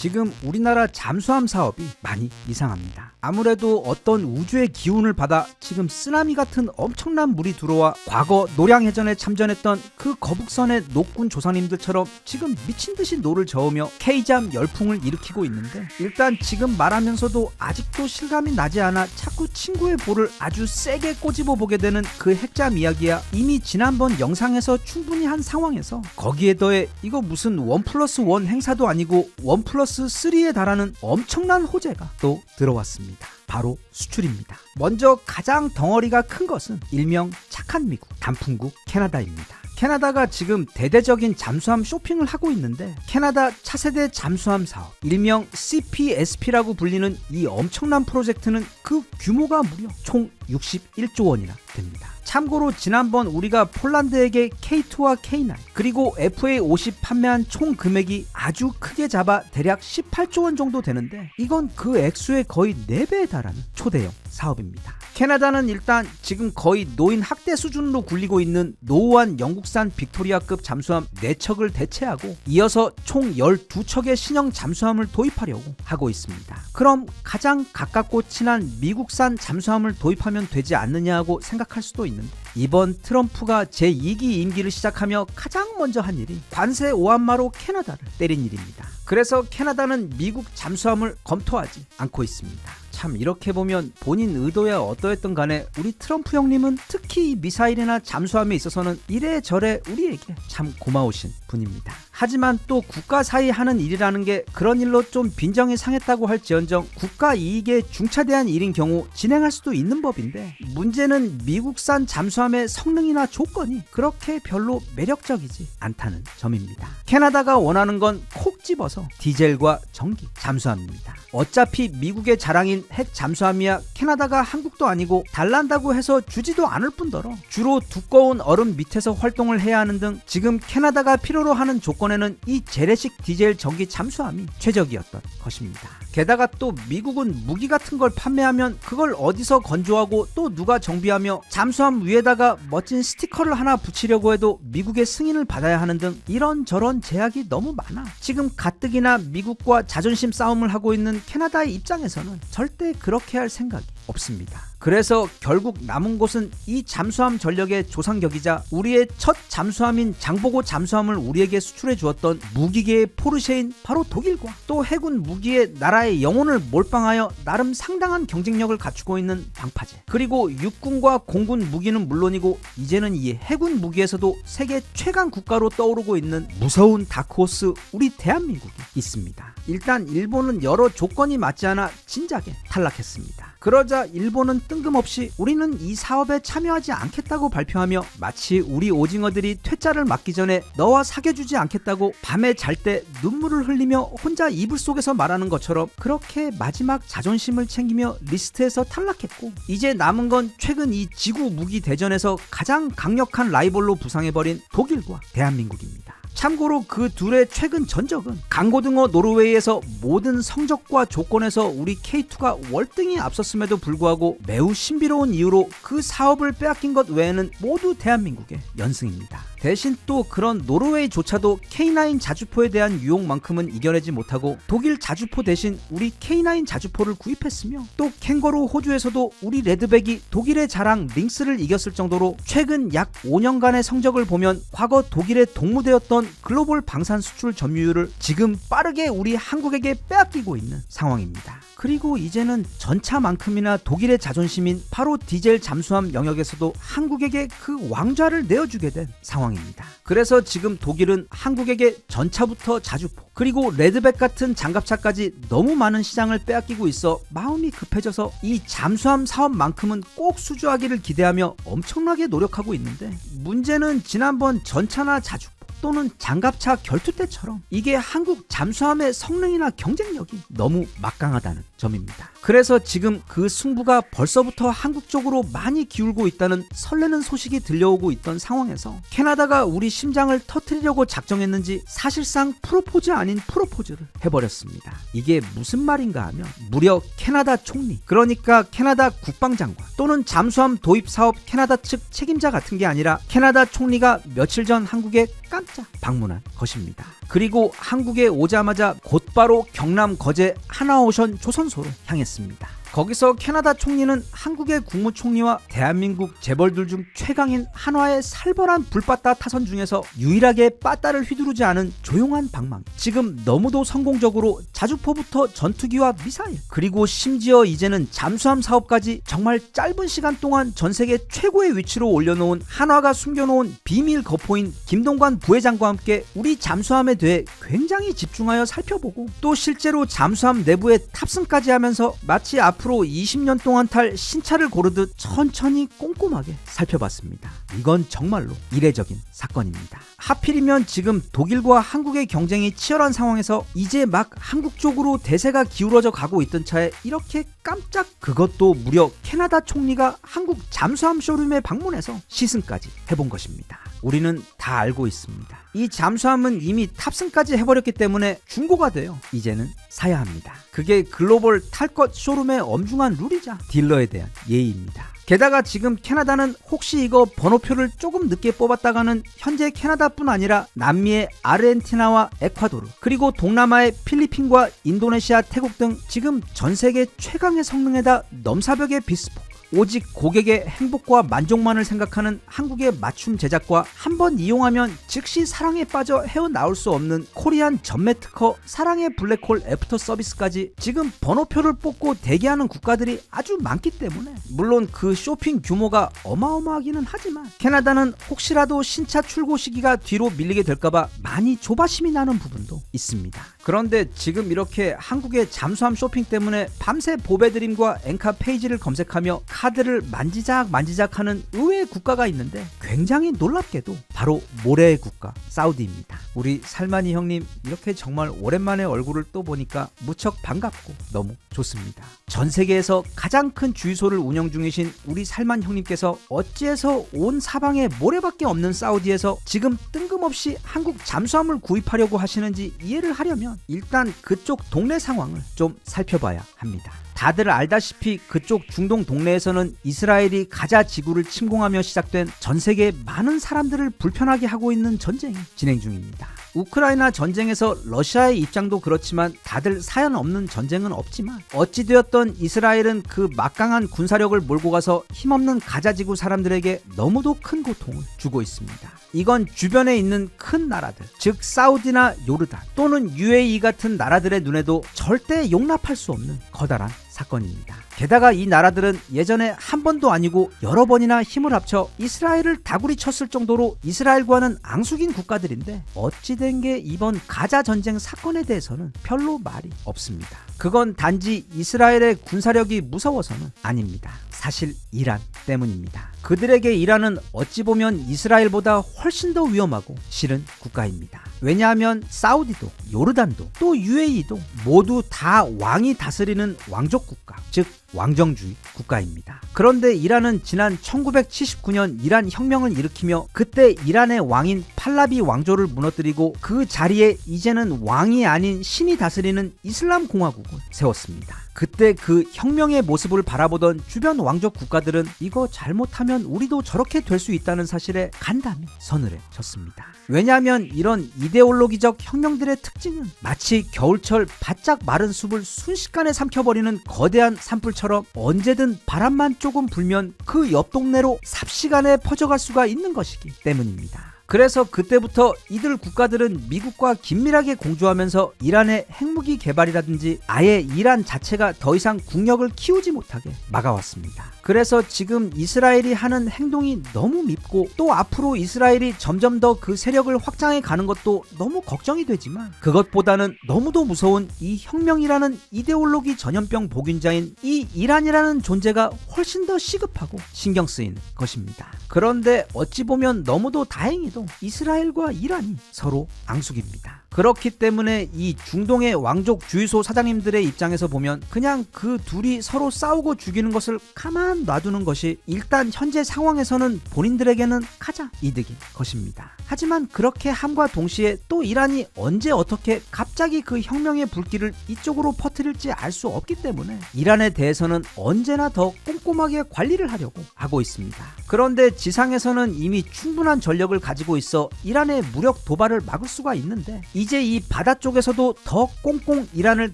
지금 우리나라 잠수함 사업이 많이 이상합니다. 아무래도 어떤 우주의 기운을 받아 지금 쓰나미 같은 엄청난 물이 들어와 과거 노량해전에 참전했던 그 거북선의 노군 조상님들처럼 지금 미친듯이 노를 저으며 K잠 열풍을 일으키고 있는데, 일단 지금 말하면서도 아직도 실감이 나지 않아 자꾸 친구의 볼을 아주 세게 꼬집어 보게 되는 그 핵잠 이야기야 이미 지난번 영상에서 충분히 한 상황에서, 거기에 더해 이거 무슨 1+1 행사도 아니고 1+3에 달하는 엄청난 호재가 또 들어왔습니다. 바로 수출입니다. 먼저 가장 덩어리가 큰 것은 일명 착한 미국, 단풍국 캐나다입니다. 캐나다가 지금 대대적인 잠수함 쇼핑을 하고 있는데, 캐나다 차세대 잠수함 사업, 일명 CPSP라고 불리는 이 엄청난 프로젝트는 그 규모가 무려 총 61조 원이나 됩니다. 참고로 지난번 우리가 폴란드에게 K2와 K9 그리고 FA50 판매한 총 금액이 아주 크게 잡아 대략 18조 원 정도 되는데, 이건 그 액수의 거의 4배에 달하는 초대형 사업입니다. 캐나다는 일단 지금 거의 노인 학대 수준으로 굴리고 있는 노후한 영국산 빅토리아급 잠수함 4척을 대체하고 이어서 총 12척의 신형 잠수함을 도입하려고 하고 있습니다. 그럼 가장 가깝고 친한 미국산 잠수함을 도입하면 되지 않느냐고 생각할 수도 있는데, 이번 트럼프가 제2기 임기를 시작하며 가장 먼저 한 일이 관세 오한마로 캐나다를 때린 일입니다. 그래서 캐나다는 미국 잠수함을 검토하지 않고 있습니다. 참, 이렇게 보면 본인 의도야 어떠했던 간에 우리 트럼프 형님은 특히 미사일이나 잠수함에 있어서는 이래저래 우리에게 참 고마우신 분입니다. 하지만 또 국가 사이 하는 일이라는 게 그런 일로 좀 빈정이 상했다고 할지언정 국가 이익에 중차대한 일인 경우 진행할 수도 있는 법인데, 문제는 미국산 잠수함의 성능이나 조건이 그렇게 별로 매력적이지 않다는 점입니다. 캐나다가 원하는 건 콕 집어서 디젤과 전기 잠수함입니다. 어차피 미국의 자랑인 핵 잠수함이야 캐나다가 한국도 아니고 달란다고 해서 주지도 않을 뿐더러 주로 두꺼운 얼음 밑에서 활동을 해야 하는 등 지금 캐나다가 필요로 하는 조건에는 이 재래식 디젤 전기 잠수함이 최적이었던 것입니다. 게다가 또 미국은 무기 같은 걸 판매하면 그걸 어디서 건조하고 또 누가 정비하며 잠수함 위에다가 멋진 스티커를 하나 붙이려고 해도 미국의 승인을 받아야 하는 등 이런저런 제약이 너무 많아 지금 가뜩이나 미국과 자존심 싸움을 하고 있는 캐나다의 입장에서는 절대 그렇게 할 생각이 없습니다. 그래서 결국 남은 곳은 이 잠수함 전력의 조상격이자 우리의 첫 잠수함인 장보고 잠수함을 우리에게 수출해 주었던 무기계의 포르쉐인 바로 독일과 또 해군 무기의 나라의 영혼을 몰빵하여 나름 상당한 경쟁력을 갖추고 있는 방파제, 그리고 육군과 공군 무기는 물론이고 이제는 이 해군 무기에서도 세계 최강 국가로 떠오르고 있는 무서운 다크호스 우리 대한민국이 있습니다. 일단 일본은 여러 조건이 맞지 않아 진작에 탈락했습니다. 그러자 일본은 뜬금없이 우리는 이 사업에 참여하지 않겠다고 발표하며 마치 우리 오징어들이 퇴짜를 맞기 전에 너와 사귀어주지 않겠다고 밤에 잘 때 눈물을 흘리며 혼자 이불 속에서 말하는 것처럼 그렇게 마지막 자존심을 챙기며 리스트에서 탈락했고, 이제 남은 건 최근 이 지구 무기 대전에서 가장 강력한 라이벌로 부상해버린 독일과 대한민국입니다. 참고로 그 둘의 최근 전적은 강고등어 노르웨이에서 모든 성적과 조건에서 우리 K2가 월등히 앞섰음에도 불구하고 매우 신비로운 이유로 그 사업을 빼앗긴 것 외에는 모두 대한민국의 연승입니다. 대신 또 그런 노르웨이조차도 K9 자주포에 대한 유혹만큼은 이겨내지 못하고 독일 자주포 대신 우리 K9 자주포를 구입했으며, 또 캥거루 호주에서도 우리 레드백이 독일의 자랑 링스를 이겼을 정도로 최근 약 5년간의 성적을 보면 과거 독일의 동무대였던 글로벌 방산 수출 점유율을 지금 빠르게 우리 한국에게 빼앗기고 있는 상황입니다. 그리고 이제는 전차만큼이나 독일의 자존심인 바로 디젤 잠수함 영역에서도 한국에게 그 왕좌를 내어주게 된 상황입니다. 그래서 지금 독일은 한국에게 전차부터 자주포 그리고 레드백 같은 장갑차까지 너무 많은 시장을 빼앗기고 있어 마음이 급해져서 이 잠수함 사업만큼은 꼭 수주하기를 기대하며 엄청나게 노력하고 있는데, 문제는 지난번 전차나 자주포 또는 장갑차 결투 때처럼 이게 한국 잠수함의 성능이나 경쟁력이 너무 막강하다는 점입니다. 그래서 지금 그 승부가 벌써부터 한국 쪽으로 많이 기울고 있다는 설레는 소식이 들려오고 있던 상황에서 캐나다가 우리 심장을 터뜨리려고 작정했는지 사실상 프로포즈 아닌 프로포즈를 해버렸습니다. 이게 무슨 말인가 하면 무려 캐나다 총리, 그러니까 캐나다 국방장관 또는 잠수함 도입 사업 캐나다 측 책임자 같은 게 아니라 캐나다 총리가 며칠 전 한국에 깜짝 방문한 것입니다. 그리고 한국에 오자마자 곧바로 경남 거제 하나오션 조선소로 향했습니다. 거기서 캐나다 총리는 한국의 국무총리와 대한민국 재벌들 중 최강인 한화의 살벌한 불빠따 타선 중에서 유일하게 빠따를 휘두르지 않은 조용한 방망이. 지금 너무도 성공적으로 자주포부터 전투기와 미사일, 그리고 심지어 이제는 잠수함 사업까지 정말 짧은 시간 동안 전 세계 최고의 위치로 올려놓은 한화가 숨겨놓은 비밀 거포인 김동관 부회장과 함께 우리 잠수함에 대해 굉장히 집중하여 살펴보고, 또 실제로 잠수함 내부에 탑승까지 하면서 마치 앞으로 20년 동안 탈 신차를 고르듯 천천히 꼼꼼하게 살펴봤습니다. 이건 정말로 이례적인 사건입니다. 하필이면 지금 독일과 한국의 경쟁이 치열한 상황에서 이제 막 한국 쪽으로 대세가 기울어져 가고 있던 차에 이렇게 깜짝, 그것도 무려 캐나다 총리가 한국 잠수함 쇼룸에 방문해서 시승까지 해본 것입니다. 우리는 다 알고 있습니다. 이 잠수함은 이미 탑승까지 해버렸기 때문에 중고가 돼요. 이제는 사야 합니다. 그게 글로벌 탈 것 쇼룸의 엄중한 룰이자 딜러에 대한 예의입니다. 게다가 지금 캐나다는 혹시 이거 번호표를 조금 늦게 뽑았다가는 현재 캐나다뿐 아니라 남미의 아르헨티나와 에콰도르, 그리고 동남아의 필리핀과 인도네시아, 태국 등 지금 전 세계 최강의 성능에다 넘사벽의 비스포크, 오직 고객의 행복과 만족만을 생각하는 한국의 맞춤 제작과 한 번 이용하면 즉시 사랑에 빠져 헤어나올 수 없는 코리안 전매 특허 사랑의 블랙홀 애프터 서비스까지 지금 번호표를 뽑고 대기하는 국가들이 아주 많기 때문에, 물론 그 쇼핑 규모가 어마어마하기는 하지만 캐나다는 혹시라도 신차 출고 시기가 뒤로 밀리게 될까봐 많이 조바심이 나는 부분도 있습니다. 그런데 지금 이렇게 한국의 잠수함 쇼핑 때문에 밤새 보배드림과 엔카 페이지를 검색하며 카드를 만지작 하는 의외의 국가가 있는데, 굉장히 놀랍게도 바로 모래의 국가 사우디입니다. 우리 살만이 형님, 이렇게 정말 오랜만에 얼굴을 또 보니까 무척 반갑고 너무 좋습니다. 전 세계에서 가장 큰 주유소를 운영 중이신 우리 살만 형님께서 어찌해서 온 사방에 모래밖에 없는 사우디에서 지금 뜬금없이 한국 잠수함을 구입하려고 하시는지 이해를 하려면 일단 그쪽 동네 상황을 좀 살펴봐야 합니다. 다들 알다시피 그쪽 중동 동네에서는 이스라엘이 가자 지구를 침공하며 시작된 전 세계 많은 사람들을 불편하게 하고 있는 전쟁이 진행 중입니다. 우크라이나 전쟁에서 러시아의 입장도 그렇지만 다들 사연 없는 전쟁은 없지만, 어찌되었던 이스라엘은 그 막강한 군사력을 몰고 가서 힘없는 가자지구 사람들에게 너무도 큰 고통을 주고 있습니다. 이건 주변에 있는 큰 나라들, 즉 사우디나 요르단 또는 UAE 같은 나라들의 눈에도 절대 용납할 수 없는 커다란 사건입니다. 게다가 이 나라들은 예전에 한 번도 아니고 여러 번이나 힘을 합쳐 이스라엘을 다구리 쳤을 정도로 이스라엘과는 앙숙인 국가들인데, 어찌된 게 이번 가자 전쟁 사건에 대해서는 별로 말이 없습니다. 그건 단지 이스라엘의 군사력이 무서워서는 아닙니다. 사실 이란 때문입니다. 그들에게 이란은 어찌 보면 이스라엘보다 훨씬 더 위험하고 싫은 국가입니다. 왜냐하면 사우디도 요르단도 또 UAE도 모두 다 왕이 다스리는 왕족 국가, 즉 왕정주의 국가입니다. 그런데 이란은 지난 1979년 이란 혁명을 일으키며 그때 이란의 왕인 팔라비 왕조를 무너뜨리고 그 자리에 이제는 왕이 아닌 신이 다스리는 이슬람 공화국을 세웠습니다. 그때 그 혁명의 모습을 바라보던 주변 왕족 국가들은 이거 잘못하면 우리도 저렇게 될 수 있다는 사실에 간담이 서늘해졌습니다. 왜냐하면 이런 이데올로기적 혁명들의 특징은 마치 겨울철 바짝 마른 숲을 순식간에 삼켜버리는 거대한 산불처럼 언제든 바람만 조금 불면 그 옆 동네로 삽시간에 퍼져갈 수가 있는 것이기 때문입니다. 그래서 그때부터 이들 국가들은 미국과 긴밀하게 공조하면서 이란의 핵무기 개발이라든지 아예 이란 자체가 더 이상 국력을 키우지 못하게 막아왔습니다. 그래서 지금 이스라엘이 하는 행동이 너무 밉고, 또 앞으로 이스라엘이 점점 더 그 세력을 확장해 가는 것도 너무 걱정이 되지만, 그것보다는 너무도 무서운 이 혁명이라는 이데올로기 전염병 복균자인 이 이란이라는 존재가 훨씬 더 시급하고 신경 쓰이는 것입니다. 그런데 어찌 보면 너무도 다행히도 이스라엘과 이란이 서로 앙숙입니다. 그렇기 때문에 이 중동의 왕족 주유소 사장님들의 입장에서 보면 그냥 그 둘이 서로 싸우고 죽이는 것을 가만 놔두는 것이 일단 현재 상황에서는 본인들에게는 가장 이득인 것입니다. 하지만 그렇게 함과 동시에 또 이란이 언제 어떻게 갑자기 그 혁명의 불길을 이쪽으로 퍼뜨릴지 알 수 없기 때문에 이란에 대해서는 언제나 더 꼼꼼하게 관리를 하려고 하고 있습니다. 그런데 지상에서는 이미 충분한 전력을 가지고 있어 이란의 무력 도발을 막을 수가 있는데 이제 이 바다 쪽에서도 더 꽁꽁 이란을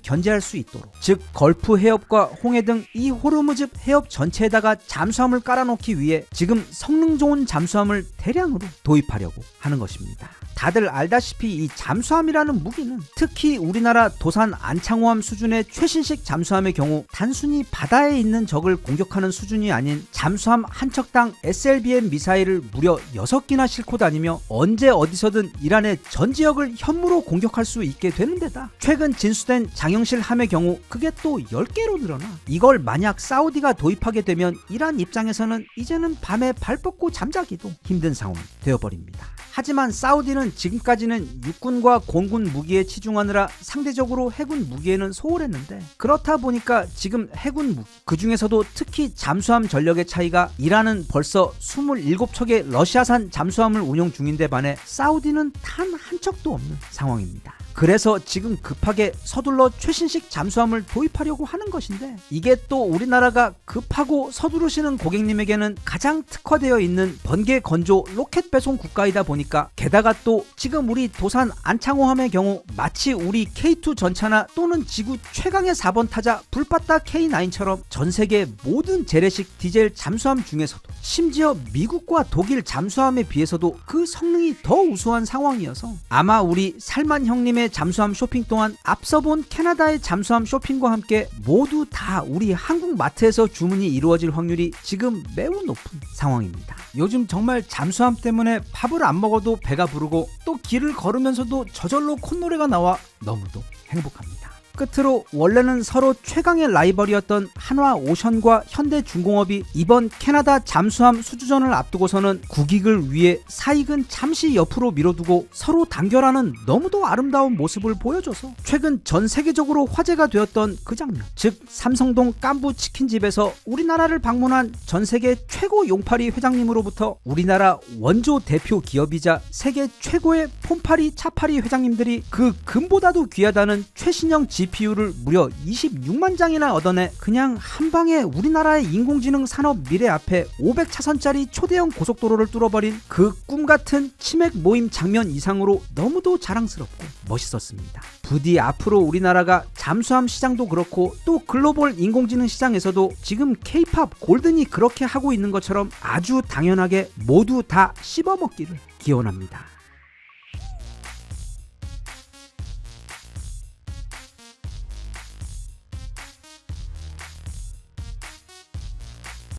견제할 수 있도록, 즉 걸프 해협과 홍해 등 이 호르무즈 해협 전체에다가 잠수함을 깔아놓기 위해 지금 성능 좋은 잠수함을 대량으로 도입하려고 하는 것입니다. 다들 알다시피 이 잠수함이라는 무기는 특히 우리나라 도산 안창호함 수준의 최신식 잠수함의 경우 단순히 바다에 있는 적을 공격하는 수준이 아닌 잠수함 한 척당 SLBM 미사일을 무려 6기나 싣고 다니며 언제 어디서든 이란의 전 지역을 현무로 공격할 수 있게 되는 데다 최근 진수된 장영실 함의 경우 그게 또 10개로 늘어나 이걸 만약 사우디가 도입하게 되면 이란 입장에서는 이제는 밤에 발 뻗고 잠자기도 힘든 상황이 되어버립니다. 하지만 사우디는 지금까지는 육군과 공군 무기에 치중하느라 상대적으로 해군 무기에는 소홀했는데 그렇다 보니까 지금 해군 무기, 그 중에서도 특히 잠수함 전력의 차이가 이란은 벌써 27척의 러시아산 잠수함을 운용 중인데 반해 사우디는 단 한 척도 없는 상황입니다. 그래서 지금 급하게 서둘러 최신식 잠수함을 도입하려고 하는 것인데 이게 또 우리나라가 급하고 서두르시는 고객님에게는 가장 특화되어 있는 번개 건조 로켓 배송 국가이다 보니까 게다가 또 지금 우리 도산 안창호함의 경우 마치 우리 K2 전차나 또는 지구 최강의 4번 타자 불바다 K9처럼 전 세계 모든 재래식 디젤 잠수함 중에서도 심지어 미국과 독일 잠수함에 비해서도 그 성능이 더 우수한 상황이어서 아마 우리 살만 형님의 잠수함 쇼핑 또한 앞서 본 캐나다의 잠수함 쇼핑과 함께 모두 다 우리 한국 마트에서 주문이 이루어질 확률이 지금 매우 높은 상황입니다. 요즘 정말 잠수함 때문에 밥을 안 먹어도 배가 부르고 또 길을 걸으면서도 저절로 콧노래가 나와 너무도 행복합니다. 끝으로 원래는 서로 최강의 라이벌이었던 한화오션과 현대중공업이 이번 캐나다 잠수함 수주전을 앞두고서는 국익을 위해 사익은 잠시 옆으로 미뤄두고 서로 단결하는 너무도 아름다운 모습을 보여줘서 최근 전 세계적으로 화제가 되었던 그 장면, 즉 삼성동 깐부 치킨집에서 우리나라를 방문한 전 세계 최고 용팔이 회장님으로부터 우리나라 원조 대표 기업이자 세계 최고의 폼팔이 차팔이 회장님들이 그 금보다도 귀하다는 최신형 GPU를 무려 26만 장이나 얻어내 그냥 한방에 우리나라의 인공지능 산업 미래 앞에 500차선짜리 초대형 고속도로를 뚫어버린 그 꿈같은 치맥 모임 장면 이상으로 너무도 자랑스럽고 멋있었습니다. 부디 앞으로 우리나라가 잠수함 시장도 그렇고 또 글로벌 인공지능 시장에서도 지금 K-팝 골든이 그렇게 하고 있는 것처럼 아주 당연하게 모두 다 씹어먹기를 기원합니다.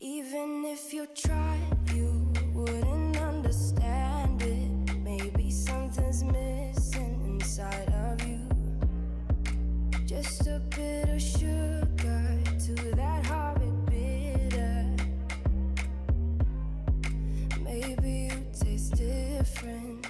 Even if you tried, you wouldn't understand it. Maybe something's missing inside of you. Just a bit of sugar to that horrid bitter. Maybe you taste different.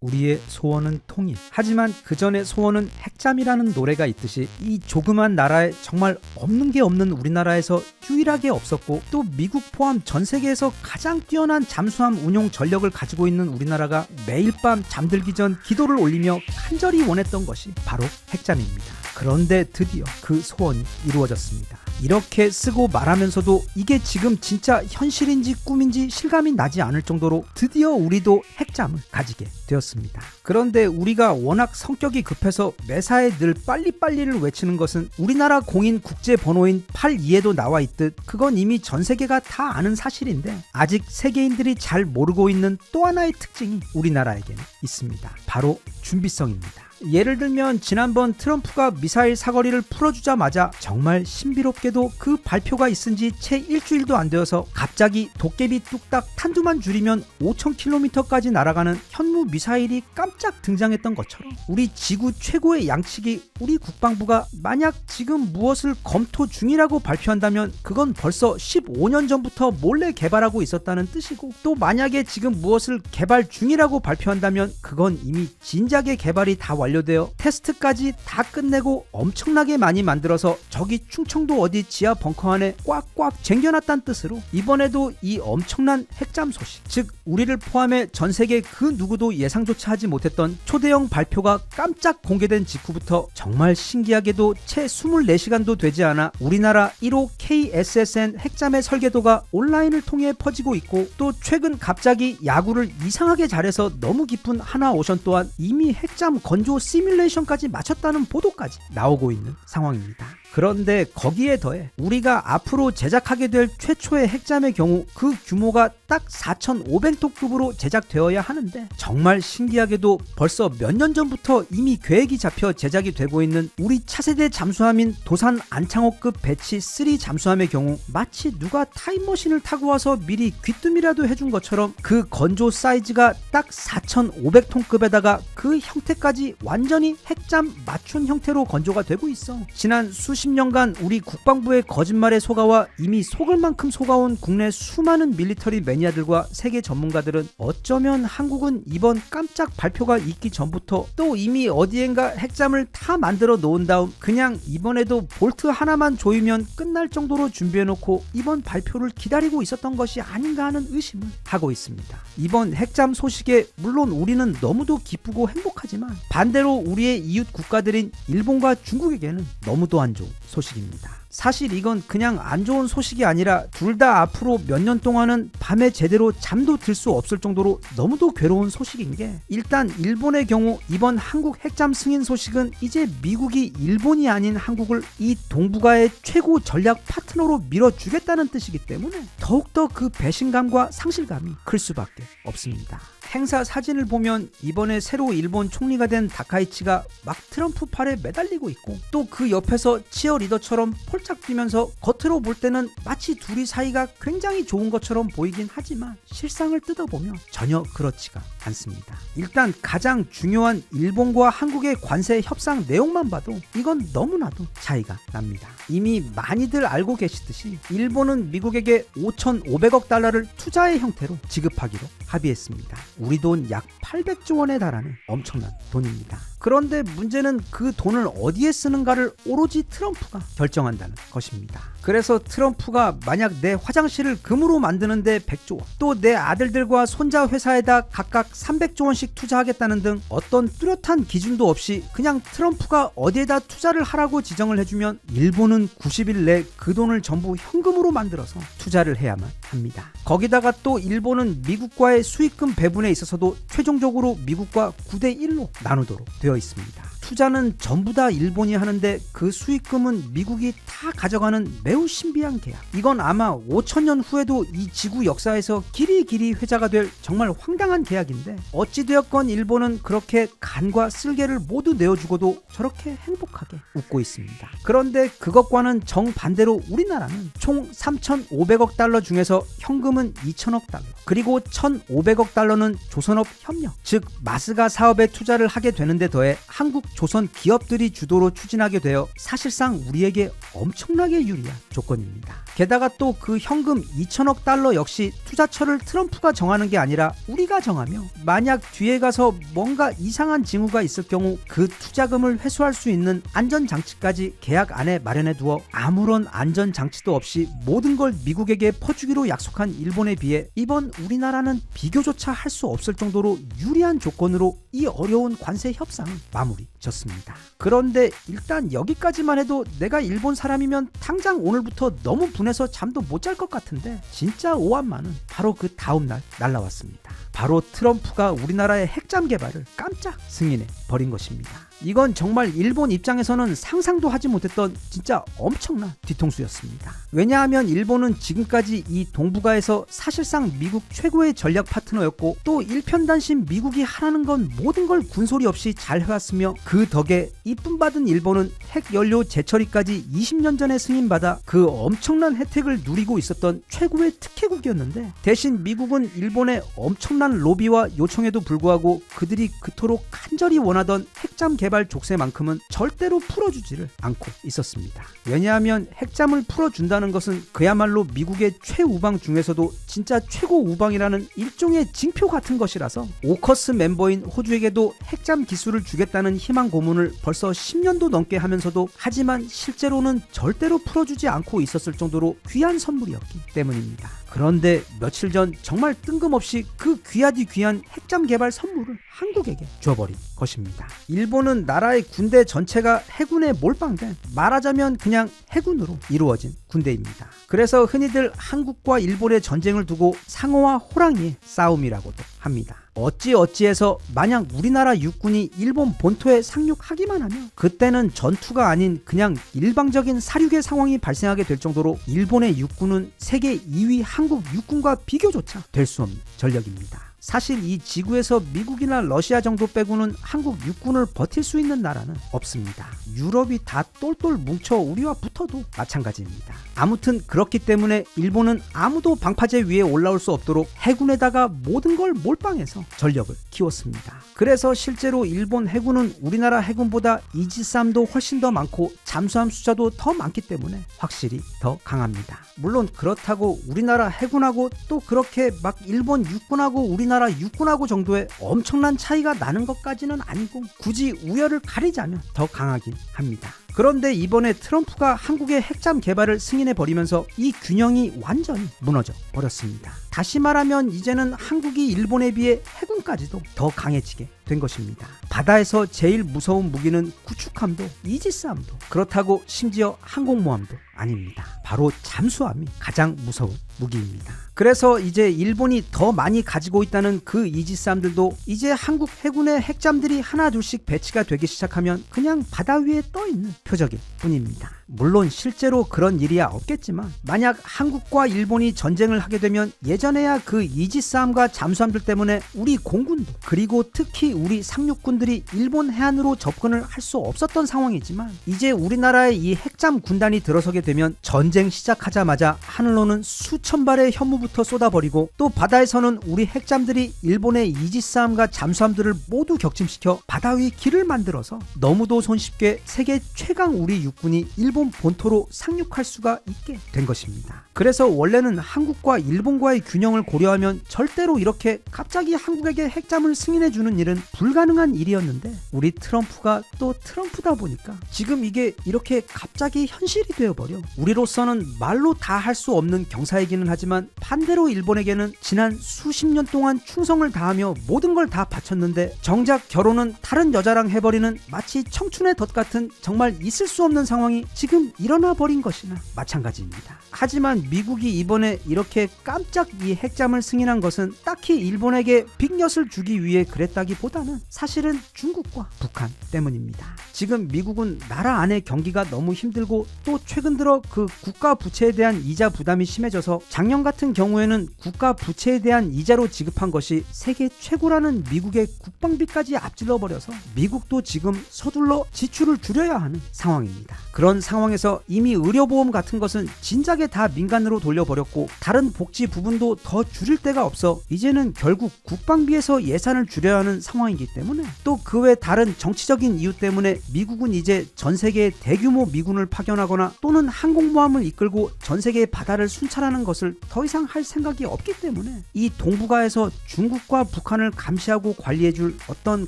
우리의 소원은 통일. 하지만 그 전에 소원은 핵잠이라는 노래가 있듯이 이 조그만 나라에 정말 없는 게 없는 우리나라에서 유일하게 없었고 또 미국 포함 전 세계에서 가장 뛰어난 잠수함 운용 전력을 가지고 있는 우리나라가 매일 밤 잠들기 전 기도를 올리며 간절히 원했던 것이 바로 핵잠입니다. 그런데 드디어 그 소원이 이루어졌습니다. 이렇게 쓰고 말하면서도 이게 지금 진짜 현실인지 꿈인지 실감이 나지 않을 정도로 드디어 우리도 핵잠을 가지게 되었습니다. 그런데 우리가 워낙 성격이 급해서 매사에 늘 빨리빨리를 외치는 것은 우리나라 공인 국제번호인 82에도 나와 있듯 그건 이미 전 세계가 다 아는 사실인데 아직 세계인들이 잘 모르고 있는 또 하나의 특징이 우리나라에게는 있습니다. 바로 준비성입니다. 예를 들면 지난번 트럼프가 미사일 사거리를 풀어주자마자 정말 신비롭게도 그 발표가 있은 지 채 일주일도 안 되어서 갑자기 도깨비 뚝딱 탄두만 줄이면 5,000km까지 날아가는 현무 미사일이 깜짝 등장했던 것처럼 우리 지구 최고의 양측이 우리 국방부가 만약 지금 무엇을 검토 중이라고 발표한다면 그건 벌써 15년 전부터 몰래 개발하고 있었다는 뜻이고 또 만약에 지금 무엇을 개발 중이라고 발표한다면 그건 이미 진작에 개발이 다 완료됐다는 완료되어 테스트까지 다 끝내고 엄청나게 많이 만들어서 저기 충청도 어디 지하 벙커 안에 꽉꽉 쟁겨놨다는 뜻으로 이번에도 이 엄청난 핵잠 소식, 즉 우리를 포함해 전 세계 그 누구도 예상조차 하지 못했던 초대형 발표가 깜짝 공개된 직후부터 정말 신기하게도 채 24시간도 되지 않아 우리나라 1호 KSSN 핵잠의 설계도가 온라인을 통해 퍼지고 있고, 또 최근 갑자기 야구를 이상하게 잘해서 너무 깊은 하나오션 또한 이미 핵잠 건조 시뮬레이션까지 마쳤다는 보도까지 나오고 있는 상황입니다. 그런데 거기에 더해 우리가 앞으로 제작하게 될 최초의 핵잠의 경우 그 규모가 딱 4,500톤급으로 제작되어야 하는데, 정말 신기하게도 벌써 몇 년 전부터 이미 계획이 잡혀 제작이 되고 있는 우리 차세대 잠수함인 도산 안창호급 배치 3 잠수함의 경우 마치 누가 타임머신을 타고 와서 미리 귀뜸이라도 해준 것처럼 그 건조 사이즈가 딱 4,500톤급에다가 그 형태까지 완전히 핵잠 맞춘 형태로 건조가 되고 있어. 지난 수십 년간 우리 국방부의 거짓말에 속아와 이미 속을 만큼 속아온 국내 수많은 밀리터리 매니아들과 세계 전문가들은 어쩌면 한국은 이번 깜짝 발표가 있기 전부터 또 이미 어디엔가 핵잠을 다 만들어 놓은 다음 그냥 이번에도 볼트 하나만 조이면 끝날 정도로 준비해놓고 이번 발표를 기다리고 있었던 것이 아닌가 하는 의심을 하고 있습니다. 이번 핵잠 소식에 물론 우리는 너무도 기쁘고 행복하지만 반대로 우리의 이웃 국가들인 일본과 중국에게는 너무도 안 좋은 소식입니다. 사실 이건 그냥 안 좋은 소식이 아니라 둘 다 앞으로 몇 년 동안은 밤에 제대로 잠도 들 수 없을 정도로 너무도 괴로운 소식인 게, 일단 일본의 경우 이번 한국 핵잠 승인 소식은 이제 미국이 일본이 아닌 한국을 이 동북아의 최고 전략 파트너로 밀어주겠다는 뜻이기 때문에 더욱더 그 배신감과 상실감이 클 수밖에 없습니다. 행사 사진을 보면 이번에 새로 일본 총리가 된 다카이치가 막 트럼프 팔에 매달리고 있고, 또 그 옆에서 치어리더처럼 폴짝 뛰면서 겉으로 볼 때는 마치 둘이 사이가 굉장히 좋은 것처럼 보이긴 하지만 실상을 뜯어보면 전혀 그렇지가 않습니다. 일단 가장 중요한 일본과 한국의 관세 협상 내용만 봐도 이건 너무나도 차이가 납니다. 이미 많이들 알고 계시듯이 일본은 미국에게 5,500억 달러를 투자의 형태로 지급하기로 합의했습니다. 우리 돈 약 800조 원에 달하는 엄청난 돈입니다. 그런데 문제는 그 돈을 어디에 쓰는가를 오로지 트럼프가 결정한다는 것입니다. 그래서 트럼프가 만약 내 화장실을 금으로 만드는데 100조 원, 또 내 아들들과 손자 회사에다 각각 300조 원씩 투자하겠다는 등 어떤 뚜렷한 기준도 없이 그냥 트럼프가 어디에다 투자를 하라고 지정을 해주면 일본은 90일 내 그 돈을 전부 현금으로 만들어서 투자를 해야만 합니다. 거기다가 또 일본은 미국과의 수익금 배분에 있어서도 최종적으로 미국과 9대1로 나누도록 되어 있습니다. 투자는 전부 다 일본이 하는데 그 수익금은 미국이 다 가져가는 매우 신비한 계약. 이건 아마 5,000년 후에도 이 지구 역사에서 길이 회자가 될 정말 황당한 계약인데, 어찌되었건 일본은 그렇게 간과 쓸개를 모두 내어주고도 저렇게 행복하게 웃고 있습니다. 그런데 그것과는 정반대로 우리나라는 총 3,500억 달러 중에서 현금은 2,000억 달러, 그리고 1,500억 달러는 조선업 협력, 즉 마스가 사업에 투자를 하게 되는데 더해 한국 조선 기업들이 주도로 추진하게 되어 사실상 우리에게 엄청나게 유리한 조건입니다. 게다가 또 그 현금 2,000억 달러 역시 투자처를 트럼프가 정하는 게 아니라 우리가 정하며, 만약 뒤에 가서 뭔가 이상한 징후가 있을 경우 그 투자금을 회수할 수 있는 안전장치까지 계약 안에 마련해 두어 아무런 안전장치도 없이 모든 걸 미국에게 퍼주기로 약속한 일본에 비해 이번 우리나라는 비교조차 할 수 없을 정도로 유리한 조건으로 이 어려운 관세 협상은 마무리 졌습니다. 그런데 일단 여기까지만 해도 내가 일본 사람이면 당장 오늘부터 너무 분해서 잠도 못 잘 것 같은데, 진짜 오한만은 바로 그 다음날 날라왔습니다. 바로 트럼프가 우리나라의 핵잠 개발을 깜짝 승인해 버린 것입니다. 이건 정말 일본 입장에서는 상상도 하지 못했던 진짜 엄청난 뒤통수였습니다. 왜냐하면 일본은 지금까지 이 동북아에서 사실상 미국 최고의 전략 파트너였고, 또 일편단심 미국이 하라는 건 모든 걸 군소리 없이 잘 해왔으며, 그 덕에 이쁨 받은 일본은 핵 연료 재처리까지 20년 전에 승인받아 그 엄청난 혜택을 누리고 있었던 최고의 특혜국이었는데, 대신 미국은 일본의 엄청난 로비와 요청에도 불구하고 그들이 그토록 간절히 원하던 핵잠 개발 개발 족쇄만큼은 절대로 풀어주지를 않고 있었습니다. 왜냐하면 핵잠을 풀어준다는 것은 그야말로 미국의 최우방 중에서도 진짜 최고 우방이라는 일종의 징표 같은 것이라서 오커스 멤버인 호주에게도 핵잠 기술을 주겠다는 희망 고문을 벌써 10년도 넘게 하면서도 하지만 실제로는 절대로 풀어주지 않고 있었을 정도로 귀한 선물이었기 때문입니다. 그런데 며칠 전 정말 뜬금없이 그 귀하디 귀한 핵잠 개발 선물을 한국에게 줘버린 것입니다. 일본은 나라의 군대 전체가 해군에 몰빵된, 말하자면 그냥 해군으로 이루어진 군대입니다. 그래서 흔히들 한국과 일본의 전쟁을 두고 상어와 호랑이의 싸움이라고도 합니다. 어찌해서 만약 우리나라 육군이 일본 본토에 상륙하기만 하면 그때는 전투가 아닌 그냥 일방적인 사륙의 상황이 발생하게 될 정도로 일본의 육군은 세계 2위 한국 육군과 비교조차 될 수 없는 전력입니다. 사실 이 지구에서 미국이나 러시아 정도 빼고는 한국 육군을 버틸 수 있는 나라는 없습니다. 유럽이 다 똘똘 뭉쳐 우리와 붙어도 마찬가지입니다. 아무튼 그렇기 때문에 일본은 아무도 방파제 위에 올라올 수 없도록 해군에다가 모든 걸 몰빵해서 전력을 키웠습니다. 그래서 실제로 일본 해군은 우리나라 해군보다 이지스함도 훨씬 더 많고 잠수함 숫자도 더 많기 때문에 확실히 더 강합니다. 물론 그렇다고 우리나라 해군하고 또 그렇게 막 일본 육군하고 우리나라 육군하고 정도의 엄청난 차이가 나는 것까지는 아니고 굳이 우열을 가리자면 더 강하긴 합니다. 그런데 이번에 트럼프가 한국의 핵잠 개발을 승인해버리면서 이 균형이 완전히 무너져 버렸습니다. 다시 말하면 이제는 한국이 일본에 비해 해군까지도 더 강해지게 된 것입니다. 바다에서 제일 무서운 무기는 구축함도 이지스함도 그렇다고 심지어 항공모함도 아닙니다. 바로 잠수함이 가장 무서운 무기입니다. 그래서 이제 일본이 더 많이 가지고 있다는 그 이지스함들도 이제 한국 해군의 핵잠들이 하나 둘씩 배치가 되기 시작하면 그냥 바다 위에 떠있는 표적일 뿐입니다. 물론 실제로 그런 일이야 없겠지만 만약 한국과 일본이 전쟁을 하게 되면 예전에야 그 이지스함과 잠수함들 때문에 우리 공군도 그리고 특히 우리 상륙군들이 일본 해안으로 접근을 할 수 없었던 상황이지만 이제 우리나라의 이 핵잠 군단이 들어서게 되면 전쟁 시작하자마자 하늘로는 수천 발의 현무부터 쏟아버리고 또 바다에서는 우리 핵잠들이 일본의 이지스함과 잠수함들을 모두 격침시켜 바다 위 길을 만들어서 너무도 손쉽게 세계 최강 우리 육군이 일본 본토로 상륙할 수가 있게 된 것입니다. 그래서 원래는 한국과 일본과의 균형을 고려하면 절대로 이렇게 갑자기 한국에게 핵잠을 승인해주는 일은 불가능한 일이었는데 우리 트럼프가 또 트럼프다 보니까 지금 이게 이렇게 갑자기 현실이 되어버려 우리로서는 말로 다 할 수 없는 경사이기는 하지만 반대로 일본에게는 지난 수십 년 동안 충성을 다하며 모든 걸 다 바쳤는데 정작 결혼은 다른 여자랑 해버리는 마치 청춘의 덫 같은 정말 있을 수 없는 상황이 지금 일어나 버린 것이나 마찬가지입니다. 하지만 미국이 이번에 이렇게 깜짝 이 핵잠을 승인한 것은 딱히 일본에게 빅엿을 주기 위해 그랬다기보다는 사실은 중국과 북한 때문입니다. 지금 미국은 나라 안의 경기가 너무 힘들고 또 최근 들어 그 국가 부채에 대한 이자 부담이 심해져서 작년 같은 경우에는 국가 부채에 대한 이자로 지급한 것이 세계 최고라는 미국의 국방비까지 앞질러 버려서 미국도 지금 서둘러 지출을 줄여야 하는 상황입니다. 그런 상황에서 이미 의료보험 같은 것은 진작에 다 민간으로 돌려버렸고 다른 복지 부분도 더 줄일 데가 없어 이제는 결국 국방비에서 예산을 줄여야 하는 상황이기 때문에 또 그 외 다른 정치적인 이유 때문에 미국은 이제 전 세계에 대규모 미군을 파견하거나 또는 항공모함을 이끌고 전 세계의 바다를 순찰하는 것을 더 이상 할 생각이 없기 때문에 이 동북아에서 중국과 북한을 감시하고 관리해줄 어떤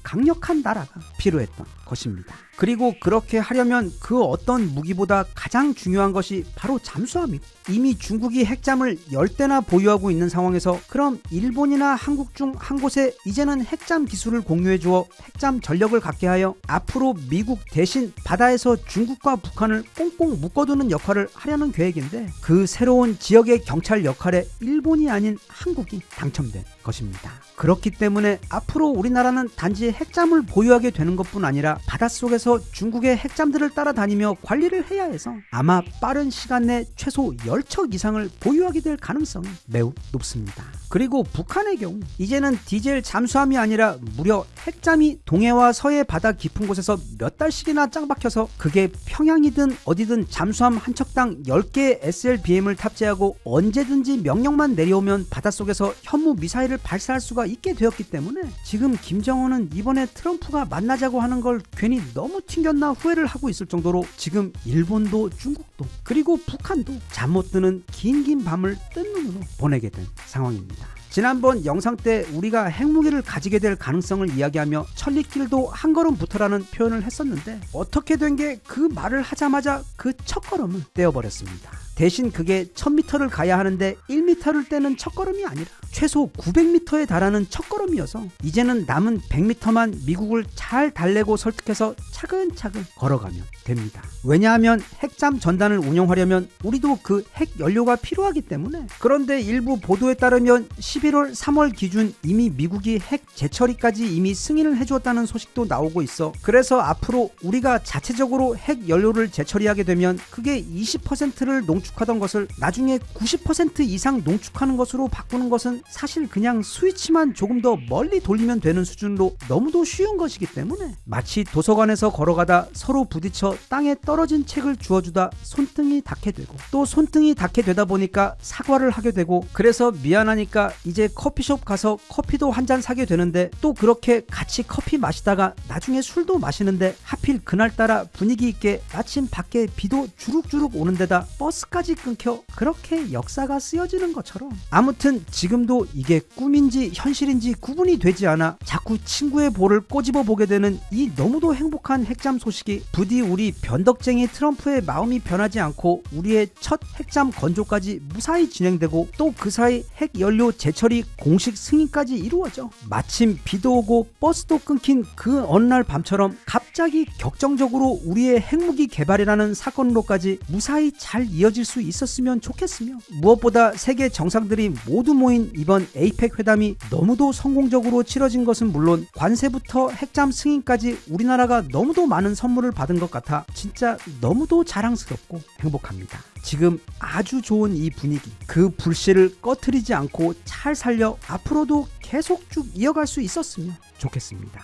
강력한 나라가 필요했던 것입니다. 그리고 그렇게 하려면 그 어떤 무기보다 가장 중요한 것이 바로 잠수함이고 이미 중국이 핵잠을 10대나 보유하고 있는 상황에서 그럼 일본이나 한국 중 한 곳에 이제는 핵잠 기술을 공유해 주어 핵잠 전력을 갖게 하여 앞으로 미국 대신 바다에서 중국과 북한을 꽁꽁 묶어두는 역할을 하려는 계획인데 그 새로운 지역의 경찰 역할에 일본이 아닌 한국이 당첨된 것입니다. 그렇기 때문에 앞으로 우리나라는 단지 핵잠을 보유하게 되는 것뿐 아니라 바닷속에서 중국의 핵잠들을 따라다니며 관리를 해야 해서 아마 빠른 시간 내 최소 10척 이상을 보유하게 될 가능성이 매우 높습니다. 그리고 북한의 경우 이제는 디젤 잠수함이 아니라 무려 핵잠이 동해와 서해 바다 깊은 곳에서 몇 달씩이나 짱박혀서 그게 평양이든 어디든 잠수함 한 척당 10개의 SLBM을 탑재하고 언제든지 명령만 내려오면 바닷속에서 현무 미사일을 미사일을 발사할 수가 있게 되었기 때문에 지금 김정은은 이번에 트럼프가 만나자고 하는 걸 괜히 너무 튕겼나 후회를 하고 있을 정도로 지금 일본도 중국도 그리고 북한도 잠 못 드는 긴 밤을 뜬 눈으로 보내게 된 상황입니다. 지난번 영상 때 우리가 핵무기를 가지게 될 가능성을 이야기하며 천리길도 한 걸음부터라는 표현을 했었는데 어떻게 된 게 그 말을 하자마자 그 첫걸음을 떼어버렸습니다. 대신 그게 1000m를 가야 하는데 1m를 떼는 첫걸음이 아니라 최소 900m에 달하는 첫걸음이어서 이제는 남은 100m만 미국을 잘 달래고 설득해서 차근차근 걸어가면 됩니다. 왜냐하면 핵잠 전단을 운영하려면 우리도 그 핵 연료가 필요하기 때문에. 그런데 일부 보도에 따르면 11월 3월 기준 이미 미국이 핵 재처리까지 이미 승인을 해주었다는 소식도 나오고 있어. 그래서 앞으로 우리가 자체적으로 핵 연료를 재처리하게 되면 그게 20%를 농축하던 것을 나중에 90% 이상 농축하는 것으로 바꾸는 것은 사실 그냥 스위치만 조금 더 멀리 돌리면 되는 수준으로 너무도 쉬운 것이기 때문에 마치 도서관에서 걸어가다 서로 부딪혀 땅에 떨어진 책을 주워주다 손등이 닿게 되고 또 손등이 닿게 되다 보니까 사과를 하게 되고 그래서 미안하니까 이제 커피숍 가서 커피도 한 잔 사게 되는데 또 그렇게 같이 커피 마시다가 나중에 술도 마시는데 하필 그날따라 분위기 있게 마침 밖에 비도 주룩주룩 오는 데다 버스까지 끊겨 그렇게 역사가 쓰여지는 것처럼 아무튼 지금도 이게 꿈인지 현실인지 구분이 되지 않아 자꾸 친구의 볼을 꼬집어 보게 되는 이 너무도 행복한 핵잠 소식이 부디 우리 변덕쟁이 트럼프의 마음이 변하지 않고 우리의 첫 핵잠 건조까지 무사히 진행되고 또 그 사이 핵 연료 재처리 공식 승인까지 이루어져 마침 비도 오고 버스도 끊긴 그 어느 날 밤처럼 갑자기 격정적으로 우리의 핵무기 개발이라는 사건으로까지 무사히 잘 이어질 수 있었으면 좋겠으며 무엇보다 세계 정상들이 모두 모인 이번 에이펙 회담이 너무도 성공적으로 치러진 것은 물론 관세부터 핵잠 승인까지 우리나라가 너무도 많은 선물을 받은 것 같아 진짜 너무도 자랑스럽고 행복합니다. 지금 아주 좋은 이 분위기 그 불씨를 꺼트리지 않고 잘 살려 앞으로도 계속 쭉 이어갈 수 있었으면 좋겠습니다.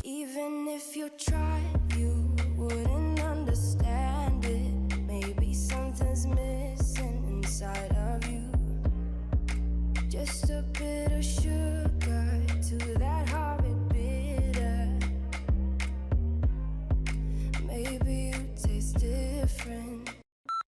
Even if you tried, you wouldn't understand it. Maybe something's missing inside of you. Just a bit of sugar to that horrid bitter. Maybe you taste different.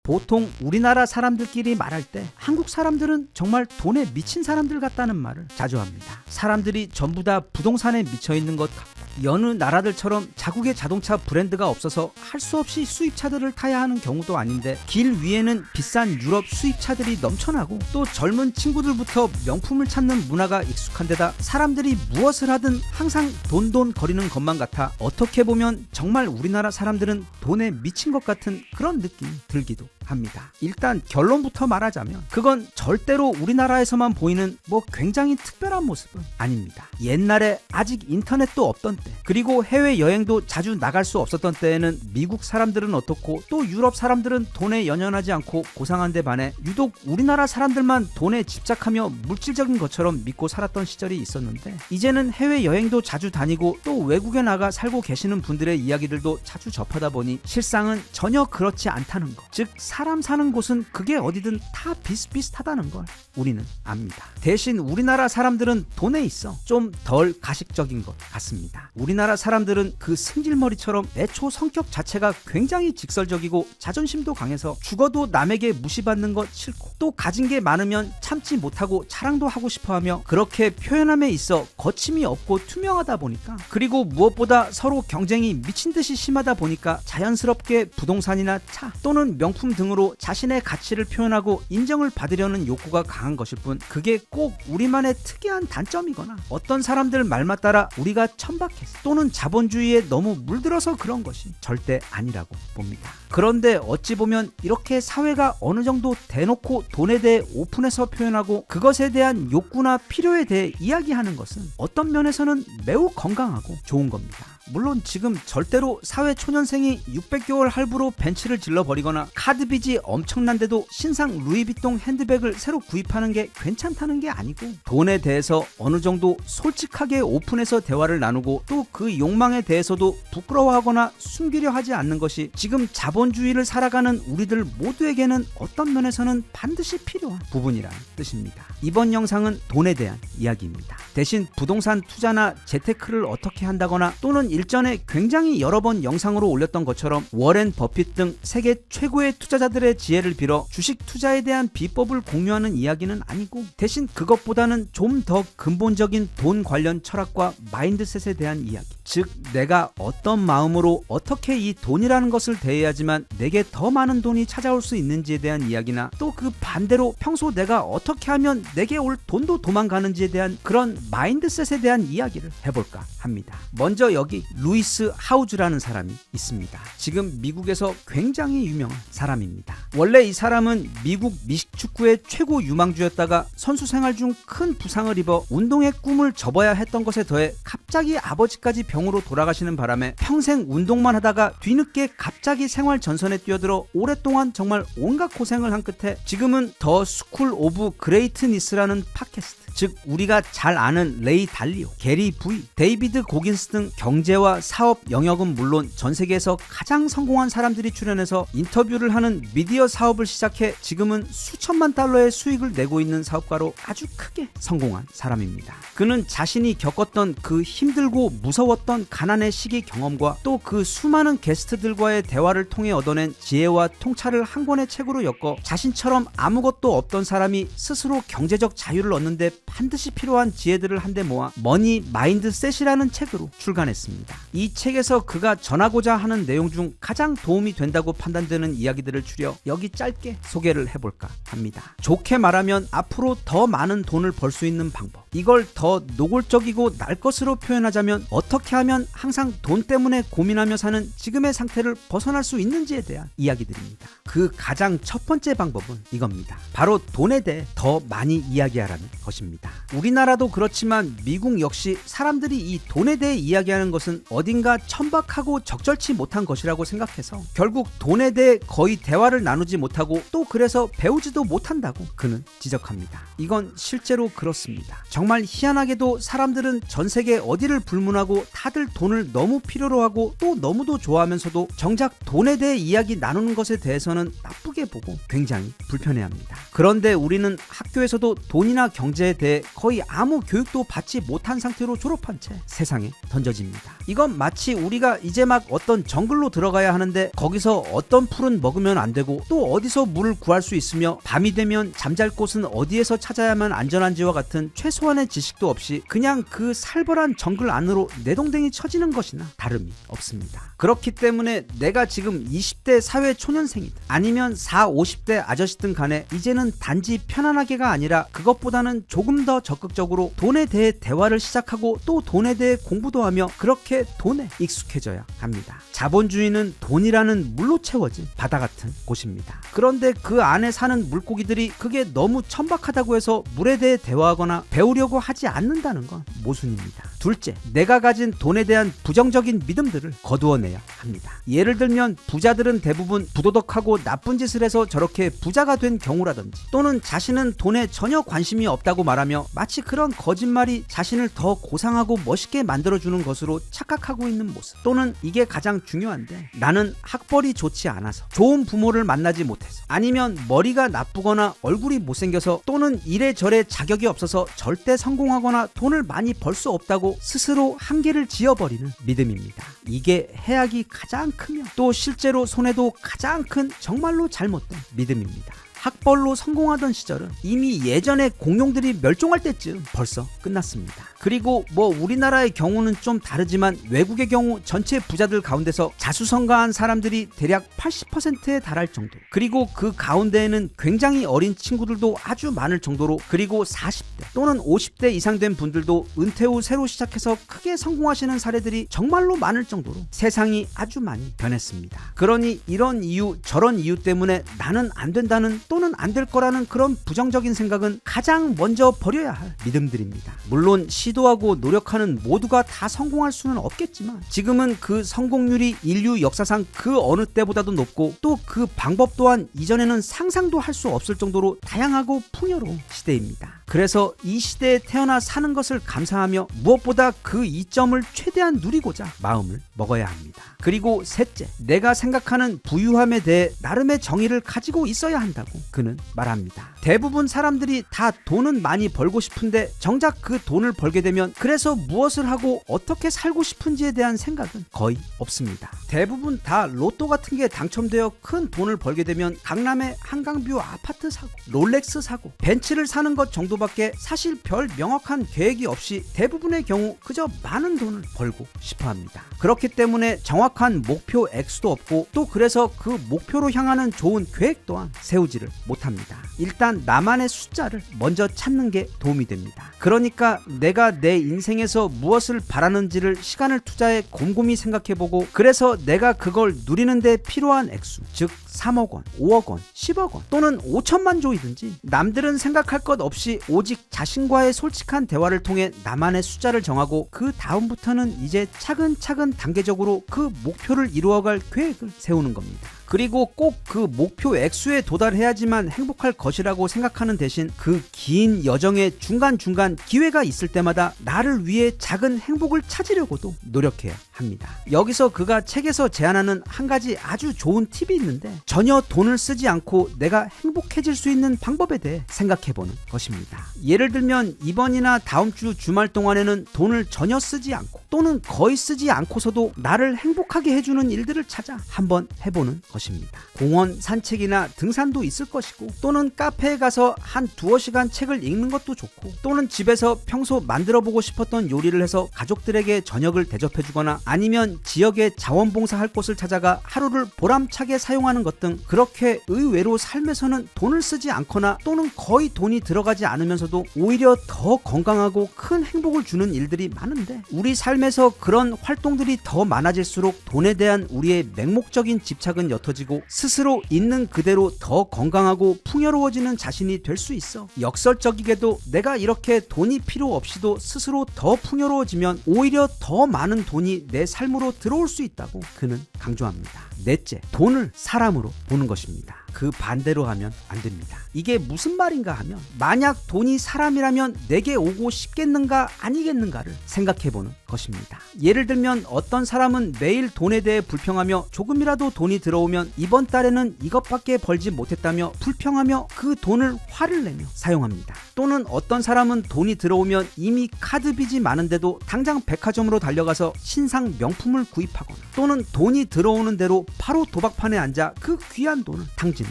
보통 우리나라 사람들끼리 말할 때 한국 사람들은 정말 돈에 미친 사람들 같다는 말을 자주 합니다. 사람들이 전부 다 부동산에 미쳐 있는 것 같고 여느 나라들처럼 자국의 자동차 브랜드가 없어서 할 수 없이 수입차들을 타야 하는 경우도 아닌데 길 위에는 비싼 유럽 수입차들이 넘쳐나고 또 젊은 친구들부터 명품을 찾는 문화가 익숙한 데다 사람들이 무엇을 하든 항상 돈돈 거리는 것만 같아 어떻게 보면 정말 우리나라 사람들은 돈에 미친 것 같은 그런 느낌이 들기도 합니다. 일단 결론부터 말하자면 그건 절대로 우리나라에서만 보이는 뭐 굉장히 특별한 모습은 아닙니다. 옛날에 아직 인터넷도 없던 때 그리고 해외여행도 자주 나갈 수 없었던 때에는 미국 사람들은 어떻고 또 유럽 사람들은 돈에 연연하지 않고 고상한 데 반해 유독 우리나라 사람들만 돈에 집착하며 물질적인 것처럼 믿고 살았던 시절이 있었는데 이제는 해외여행도 자주 다니고 또 외국에 나가 살고 계시는 분들의 이야기들도 자주 접하다 보니 실상은 전혀 그렇지 않다는 것. 즉 사람 사는 곳은 그게 어디든 다 비슷비슷하다는 걸 우리는 압니다. 대신 우리나라 사람들은 돈에 있어 좀 덜 가식적인 것 같습니다. 우리나라 사람들은 그 승질머리처럼 애초 성격 자체가 굉장히 직설적이고 자존심도 강해서 죽어도 남에게 무시받는 것 싫고 또 가진 게 많으면 참지 못하고 자랑도 하고 싶어하며 그렇게 표현함에 있어 거침이 없고 투명하다 보니까 그리고 무엇보다 서로 경쟁이 미친듯이 심하다 보니까 자연스럽게 부동산이나 차 또는 명품 등으로 자신의 가치를 표현하고 인정을 받으려는 욕구가 강한 것일 뿐 그게 꼭 우리만의 특이한 단점이거나 어떤 사람들 말만 따라 우리가 천박해서 또는 자본주의에 너무 물들어서 그런 것이 절대 아니라고 봅니다. 그런데 어찌 보면 이렇게 사회가 어느 정도 대놓고 돈에 대해 오픈해서 표현하고 그것에 대한 욕구나 필요에 대해 이야기하는 것은 어떤 면에서는 매우 건강하고 좋은 겁니다. 물론 지금 절대로 사회초년생이 600개월 할부로 벤츠를 질러버리거나 카드빚이 엄청난데도 신상 루이비통 핸드백을 새로 구입하는 게 괜찮다는 게 아니고, 돈에 대해서 어느 정도 솔직하게 오픈해서 대화를 나누고 또 그 욕망에 대해서도 부끄러워하거나 숨기려 하지 않는 것이 지금 자본주의를 살아가는 우리들 모두에게는 어떤 면에서는 반드시 필요한 부분이라는 뜻입니다. 이번 영상은 돈에 대한 이야기입니다. 대신 부동산 투자나 재테크를 어떻게 한다거나 또는 일전에 굉장히 여러 번 영상으로 올렸던 것처럼 워렌 버핏 등 세계 최고의 투자자들의 지혜를 빌어 주식 투자에 대한 비법을 공유하는 이야기는 아니고, 대신 그것보다는 좀 더 근본적인 돈 관련 철학과 마인드셋에 대한 이야기, 즉 내가 어떤 마음으로 어떻게 이 돈이라는 것을 대해야지만 내게 더 많은 돈이 찾아올 수 있는지에 대한 이야기나, 또 그 반대로 평소 내가 어떻게 하면 내게 올 돈도 도망가는지에 대한 그런 마인드셋에 대한 이야기를 해볼까 합니다. 먼저 여기 루이스 하우즈라는 사람이 있습니다. 지금 미국에서 굉장히 유명한 사람입니다. 원래 이 사람은 미국 미식축구의 최고 유망주였다가 선수 생활 중 큰 부상을 입어 운동의 꿈을 접어야 했던 것에 더해 갑자기 아버지까지 병으로 돌아가시는 바람에 평생 운동만 하다가 뒤늦게 갑자기 생활 전선에 뛰어들어 오랫동안 정말 온갖 고생을 한 끝에 지금은 더 스쿨 오브 그레이트니스라는 팟캐스트, 즉 우리가 잘 아는 레이 달리오, 게리 부이, 데이비드 고긴스 등 경제와 사업 영역은 물론 전 세계에서 가장 성공한 사람들이 출연해서 인터뷰를 하는 미디어 사업을 시작해 지금은 수천만 달러의 수익을 내고 있는 사업가로 아주 크게 성공한 사람입니다. 그는 자신이 겪었던 그 힘들고 무서웠던 가난의 시기 경험과 또 그 수많은 게스트들과의 대화를 통해 얻어낸 지혜와 통찰을 한 권의 책으로 엮어 자신처럼 아무것도 없던 사람이 스스로 경제적 자유를 얻는데 반드시 필요한 지혜들을 한데 모아 머니 마인드셋이라는 책으로 출간했습니다. 이 책에서 그가 전하고자 하는 내용 중 가장 도움이 된다고 판단되는 이야기들을 추려 여기 짧게 소개를 해볼까 합니다. 좋게 말하면 앞으로 더 많은 돈을 벌 수 있는 방법, 이걸 더 노골적이고 날 것으로 표현하자면 어떻게 하면 항상 돈 때문에 고민하며 사는 지금의 상태를 벗어날 수 있는지에 대한 이야기들입니다. 그 가장 첫 번째 방법은 이겁니다. 바로 돈에 대해 더 많이 이야기하라는 것입니다. 우리나라도 그렇지만 미국 역시 사람들이 이 돈에 대해 이야기하는 것은 어딘가 천박하고 적절치 못한 것이라고 생각해서 결국 돈에 대해 거의 대화를 나누지 못하고 또 그래서 배우지도 못한다고 그는 지적합니다. 이건 실제로 그렇습니다. 정말 희한하게도 사람들은 전 세계 어디를 불문하고 다들 돈을 너무 필요로 하고 또 너무도 좋아하면서도 정작 돈에 대해 이야기 나누는 것에 대해서는 나쁘게 보고 굉장히 불편해합니다. 그런데 우리는 학교에서도 돈이나 경제에 대해 거의 아무 교육도 받지 못한 상태로 졸업한 채 세상에 던져집니다. 이건 마치 우리가 이제 막 어떤 정글로 들어가야 하는데 거기서 어떤 풀은 먹으면 안 되고 또 어디서 물을 구할 수 있으며 밤이 되면 잠잘 곳은 어디에서 찾아야만 안전한지와 같은 최소한의 지식도 없이 그냥 그 살벌한 정글 안으로 내동댕이 쳐지는 것이나 다름이 없습니다. 그렇기 때문에 내가 지금 20대 사회 초년생이든 아니면 40, 50대 아저씨든 간에 이제는 단지 편안하게가 아니라 그것보다는 조금 더 적극적으로 돈에 대해 대화를 시작하고 또 돈에 대해 공부도 하며 그렇게 돈에 익숙해져야 합니다. 자본주의는 돈이라는 물로 채워진 바다 같은 곳입니다. 그런데 그 안에 사는 물고기들이 그게 너무 천박하다고 해서 물에 대해 대화하거나 배우려고 하지 않는다는 건 모순입니다. 둘째, 내가 가진 돈에 대한 부정적인 믿음들을 거두어내야 합니다. 예를 들면 부자들은 대부분 부도덕하고 나쁜 짓을 해서 저렇게 부자가 된 경우라든지, 또는 자신은 돈에 전혀 관심이 없다고 말하며 마치 그런 거짓말이 자신을 더 고상하고 멋있게 만들어주는 것으로 착각하고 있는 모습, 또는 이게 가장 중요한데 나는 학벌이 좋지 않아서, 좋은 부모를 만나지 못해서, 아니면 머리가 나쁘거나 얼굴이 못생겨서, 또는 이래저래 자격이 없어서 절대 성공하거나 돈을 많이 벌 수 없다고 스스로 한계를 지어버리는 믿음입니다. 이게 해악이 가장 크며 또 실제로 손해도 가장 큰 정말로 잘못된 믿음입니다. 학벌로 성공하던 시절은 이미 예전에 공룡들이 멸종할 때쯤 벌써 끝났습니다. 그리고 우리나라의 경우는 좀 다르지만 외국의 경우 전체 부자들 가운데서 자수성가한 사람들이 대략 80%에 달할 정도, 그리고 그 가운데에는 굉장히 어린 친구들도 아주 많을 정도로, 그리고 40대 또는 50대 이상 된 분들도 은퇴 후 새로 시작해서 크게 성공하시는 사례들이 정말로 많을 정도로 세상이 아주 많이 변했습니다. 그러니 이런 이유 저런 이유 때문에 나는 안 된다는 또는 안 될 거라는 그런 부정적인 생각은 가장 먼저 버려야 할 믿음들입니다. 물론 시도하고 노력하는 모두가 다 성공할 수는 없겠지만 지금은 그 성공률이 인류 역사상 그 어느 때보다도 높고 또 그 방법 또한 이전에는 상상도 할 수 없을 정도로 다양하고 풍요로운 시대입니다. 그래서 이 시대에 태어나 사는 것을 감사하며 무엇보다 그 이점을 최대한 누리고자 마음을 먹어야 합니다. 그리고 셋째, 내가 생각하는 부유함에 대해 나름의 정의를 가지고 있어야 한다고 그는 말합니다. 대부분 사람들이 다 돈은 많이 벌고 싶은데 정작 그 돈을 벌게 되면 그래서 무엇을 하고 어떻게 살고 싶은지에 대한 생각은 거의 없습니다. 대부분 다 로또 같은 게 당첨되어 큰 돈을 벌게 되면 강남에 한강뷰 아파트 사고 롤렉스 사고 벤츠를 사는 것 정도밖에 사실 별 명확한 계획이 없이 대부분의 경우 그저 많은 돈을 벌고 싶어 합니다. 그렇기 때문에 정확한 목표 액수도 없고 또 그래서 그 목표로 향하는 좋은 계획 또한 세우지를 못합니다. 일단 나만의 숫자를 먼저 찾는 게 도움이 됩니다. 그러니까 내가 내 인생에서 무엇을 바라는지를 시간을 투자해 곰곰이 생각해보고 그래서 내가 그걸 누리는 데 필요한 액수, 즉 3억 원, 5억 원, 10억 원 또는 5천만 조이든지 남들은 생각할 것 없이 오직 자신과의 솔직한 대화를 통해 나만의 숫자를 정하고 그 다음부터는 이제 차근차근 단계적으로 그 목표를 이루어갈 계획을 세우는 겁니다. 그리고 꼭 그 목표 액수에 도달해야지만 행복할 것이라고 생각하는 대신 그 긴 여정의 중간중간 기회가 있을 때마다 나를 위해 작은 행복을 찾으려고도 노력해야 합니다. 여기서 그가 책에서 제안하는 한 가지 아주 좋은 팁이 있는데 전혀 돈을 쓰지 않고 내가 행복해질 수 있는 방법에 대해 생각해보는 것입니다. 예를 들면 이번이나 다음 주 주말 동안에는 돈을 전혀 쓰지 않고 또는 거의 쓰지 않고서도 나를 행복하게 해주는 일들을 찾아 한번 해보는 것입니다. 공원 산책이나 등산도 있을 것이고 또는 카페에 가서 한 두어 시간 책을 읽는 것도 좋고 또는 집에서 평소 만들어보고 싶었던 요리를 해서 가족들에게 저녁을 대접해주거나 아니면 지역에 자원봉사할 곳을 찾아가 하루를 보람차게 사용하는 것 등 그렇게 의외로 삶에서는 돈을 쓰지 않거나 또는 거의 돈이 들어가지 않으면서도 오히려 더 건강하고 큰 행복을 주는 일들이 많은데 우리 삶에서 그런 활동들이 더 많아질수록 돈에 대한 우리의 맹목적인 집착은 옅어지고 스스로 있는 그대로 더 건강하고 풍요로워지는 자신이 될 수 있어. 역설적이게도 내가 이렇게 돈이 필요 없이도 스스로 더 풍요로워지면 오히려 더 많은 돈이 내 삶으로 들어올 수 있다고 그는 강조합니다. 넷째, 돈을 사람으로 보는 것입니다. 그 반대로 하면 안 됩니다. 이게 무슨 말인가 하면 만약 돈이 사람이라면 내게 오고 싶겠는가 아니겠는가를 생각해보는 것입니다. 예를 들면 어떤 사람은 매일 돈에 대해 불평하며 조금이라도 돈이 들어오면 이번 달에는 이것밖에 벌지 못했다며 불평하며 그 돈을 화를 내며 사용합니다. 또는 어떤 사람은 돈이 들어오면 이미 카드 빚이 많은데도 당장 백화점으로 달려가서 신상 명품을 구입하거나 또는 돈이 들어오는 대로 바로 도박판에 앉아 그 귀한 돈을 탕진을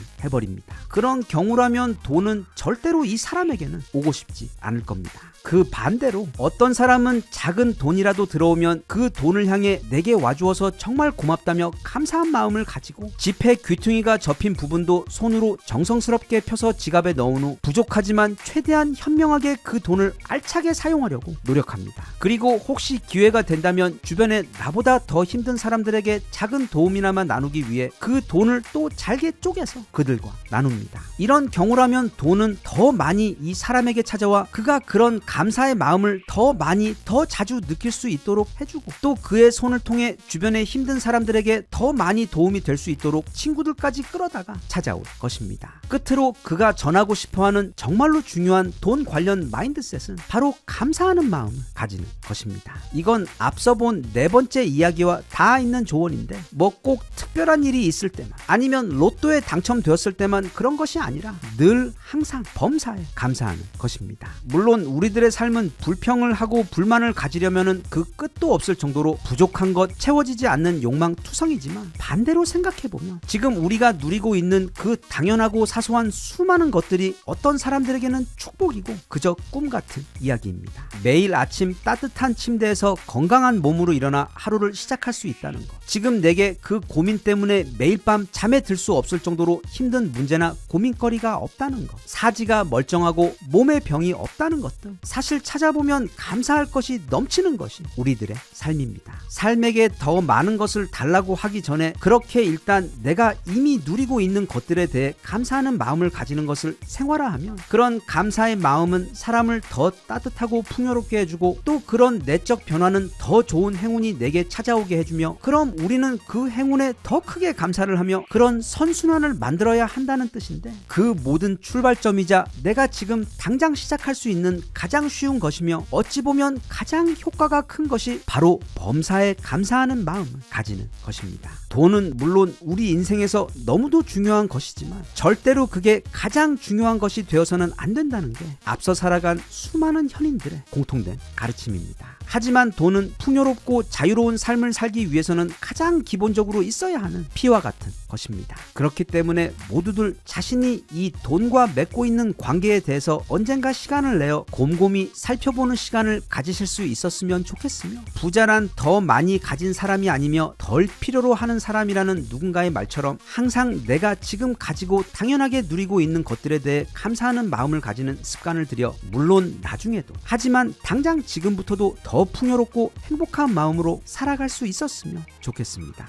해버립니다. 그런 경우라면 돈은 절대로 이 사람에게는 오고 싶지 않을 겁니다. 그 반대로 어떤 사람은 작은 돈이라도 들어오면 그 돈을 향해 내게 와주어서 정말 고맙다며 감사한 마음을 가지고 지폐 귀퉁이가 접힌 부분도 손으로 정성스럽게 펴서 지갑에 넣은 후 부족하지만 최대한 현명하게 그 돈을 알차게 사용하려고 노력합니다. 그리고 혹시 기회가 된다면 주변에 나보다 더 힘든 사람들에게 작은 도움이나마 나누기 위해 그 돈을 또 잘게 쪼개서 그들과 나눕니다. 이런 경우라면 돈은 더 많이 이 사람에게 찾아와 그가 그런 감사의 마음을 더 많이 더 자주 느낄 수 있도록 해주고 또 그의 손을 통해 주변의 힘든 사람들에게 더 많이 도움이 될 수 있도록 친구들까지 끌어다가 찾아올 것입니다. 끝으로 그가 전하고 싶어하는 정말로 중요한 돈 관련 마인드셋은 바로 감사하는 마음을 가지는 것입니다. 이건 앞서 본 네 번째 이야기와 다 있는 조언인데 뭐 꼭 특별한 일이 있을 때만 아니면 로또에 당첨되었을 때만 그런 것이 아니라 늘 항상 범사에 감사하는 것입니다. 물론 우리들의 삶은 불평을 하고 불만을 가지려면은 그 끝도 없을 정도로 부족한 것 채워지지 않는 욕망투성이지만 반대로 생각해보면 지금 우리가 누리고 있는 그 당연하고 사소한 수많은 것들이 어떤 사람들에게는 축복이고 그저 꿈 같은 이야기입니다. 매일 아침 따뜻한 침대에서 건강한 몸으로 일어나 하루를 시작할 수 있다는 것, 지금 내게 그 고민 때문에 매일 밤 잠에 들 수 없을 정도로 힘든 문제나 고민거리가 없다는 것, 사지가 멀쩡하고 몸에 병이 없다는 것 등 사실 찾아보면 감사할 것이 넘치는 것이 우리들의 삶입니다. 삶에게 더 많은 것을 달라고 하기 전에 그렇게 일단 내가 이미 누리고 있는 것들에 대해 감사하는 감사하는 마음을 가지는 것을 생활화하면 그런 감사의 마음은 사람을 더 따뜻하고 풍요롭게 해주고 또 그런 내적 변화는 더 좋은 행운이 내게 찾아오게 해주며 그럼 우리는 그 행운에 더 크게 감사를 하며 그런 선순환을 만들어야 한다는 뜻인데 그 모든 출발점이자 내가 지금 당장 시작할 수 있는 가장 쉬운 것이며 어찌 보면 가장 효과가 큰 것이 바로 범사에 감사하는 마음을 가지는 것입니다. 돈은 물론 우리 인생에서 너무도 중요한 것이지만 절대로 그게 가장 중요한 것이 되어서는 안 된다는 게 앞서 살아간 수많은 현인들의 공통된 가르침입니다. 하지만 돈은 풍요롭고 자유로운 삶을 살기 위해서는 가장 기본적으로 있어야 하는 피와 같은 것입니다. 그렇기 때문에 모두들 자신이 이 돈과 맺고 있는 관계에 대해서 언젠가 시간을 내어 곰곰이 살펴보는 시간을 가지실 수 있었으면 좋겠으며 부자란 더 많이 가진 사람이 아니며 덜 필요로 하는 사람이라는 누군가의 말처럼 항상 내가 지금 가지고 당연하게 누리고 있는 것들에 대해 감사하는 마음을 가지는 습관을 들여 물론 나중에도 하지만 당장 지금부터도 더 풍요롭고 행복한 마음으로 살아갈 수 있었으면 좋겠습니다.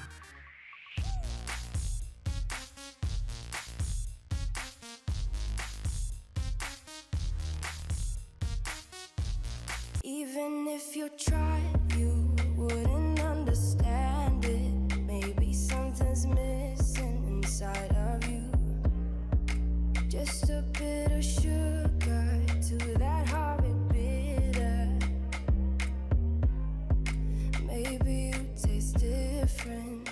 Even if you tried, you wouldn't understand it. Maybe something's missing inside of you. Just a bit of sugar to that horrid bitter. Maybe you taste different.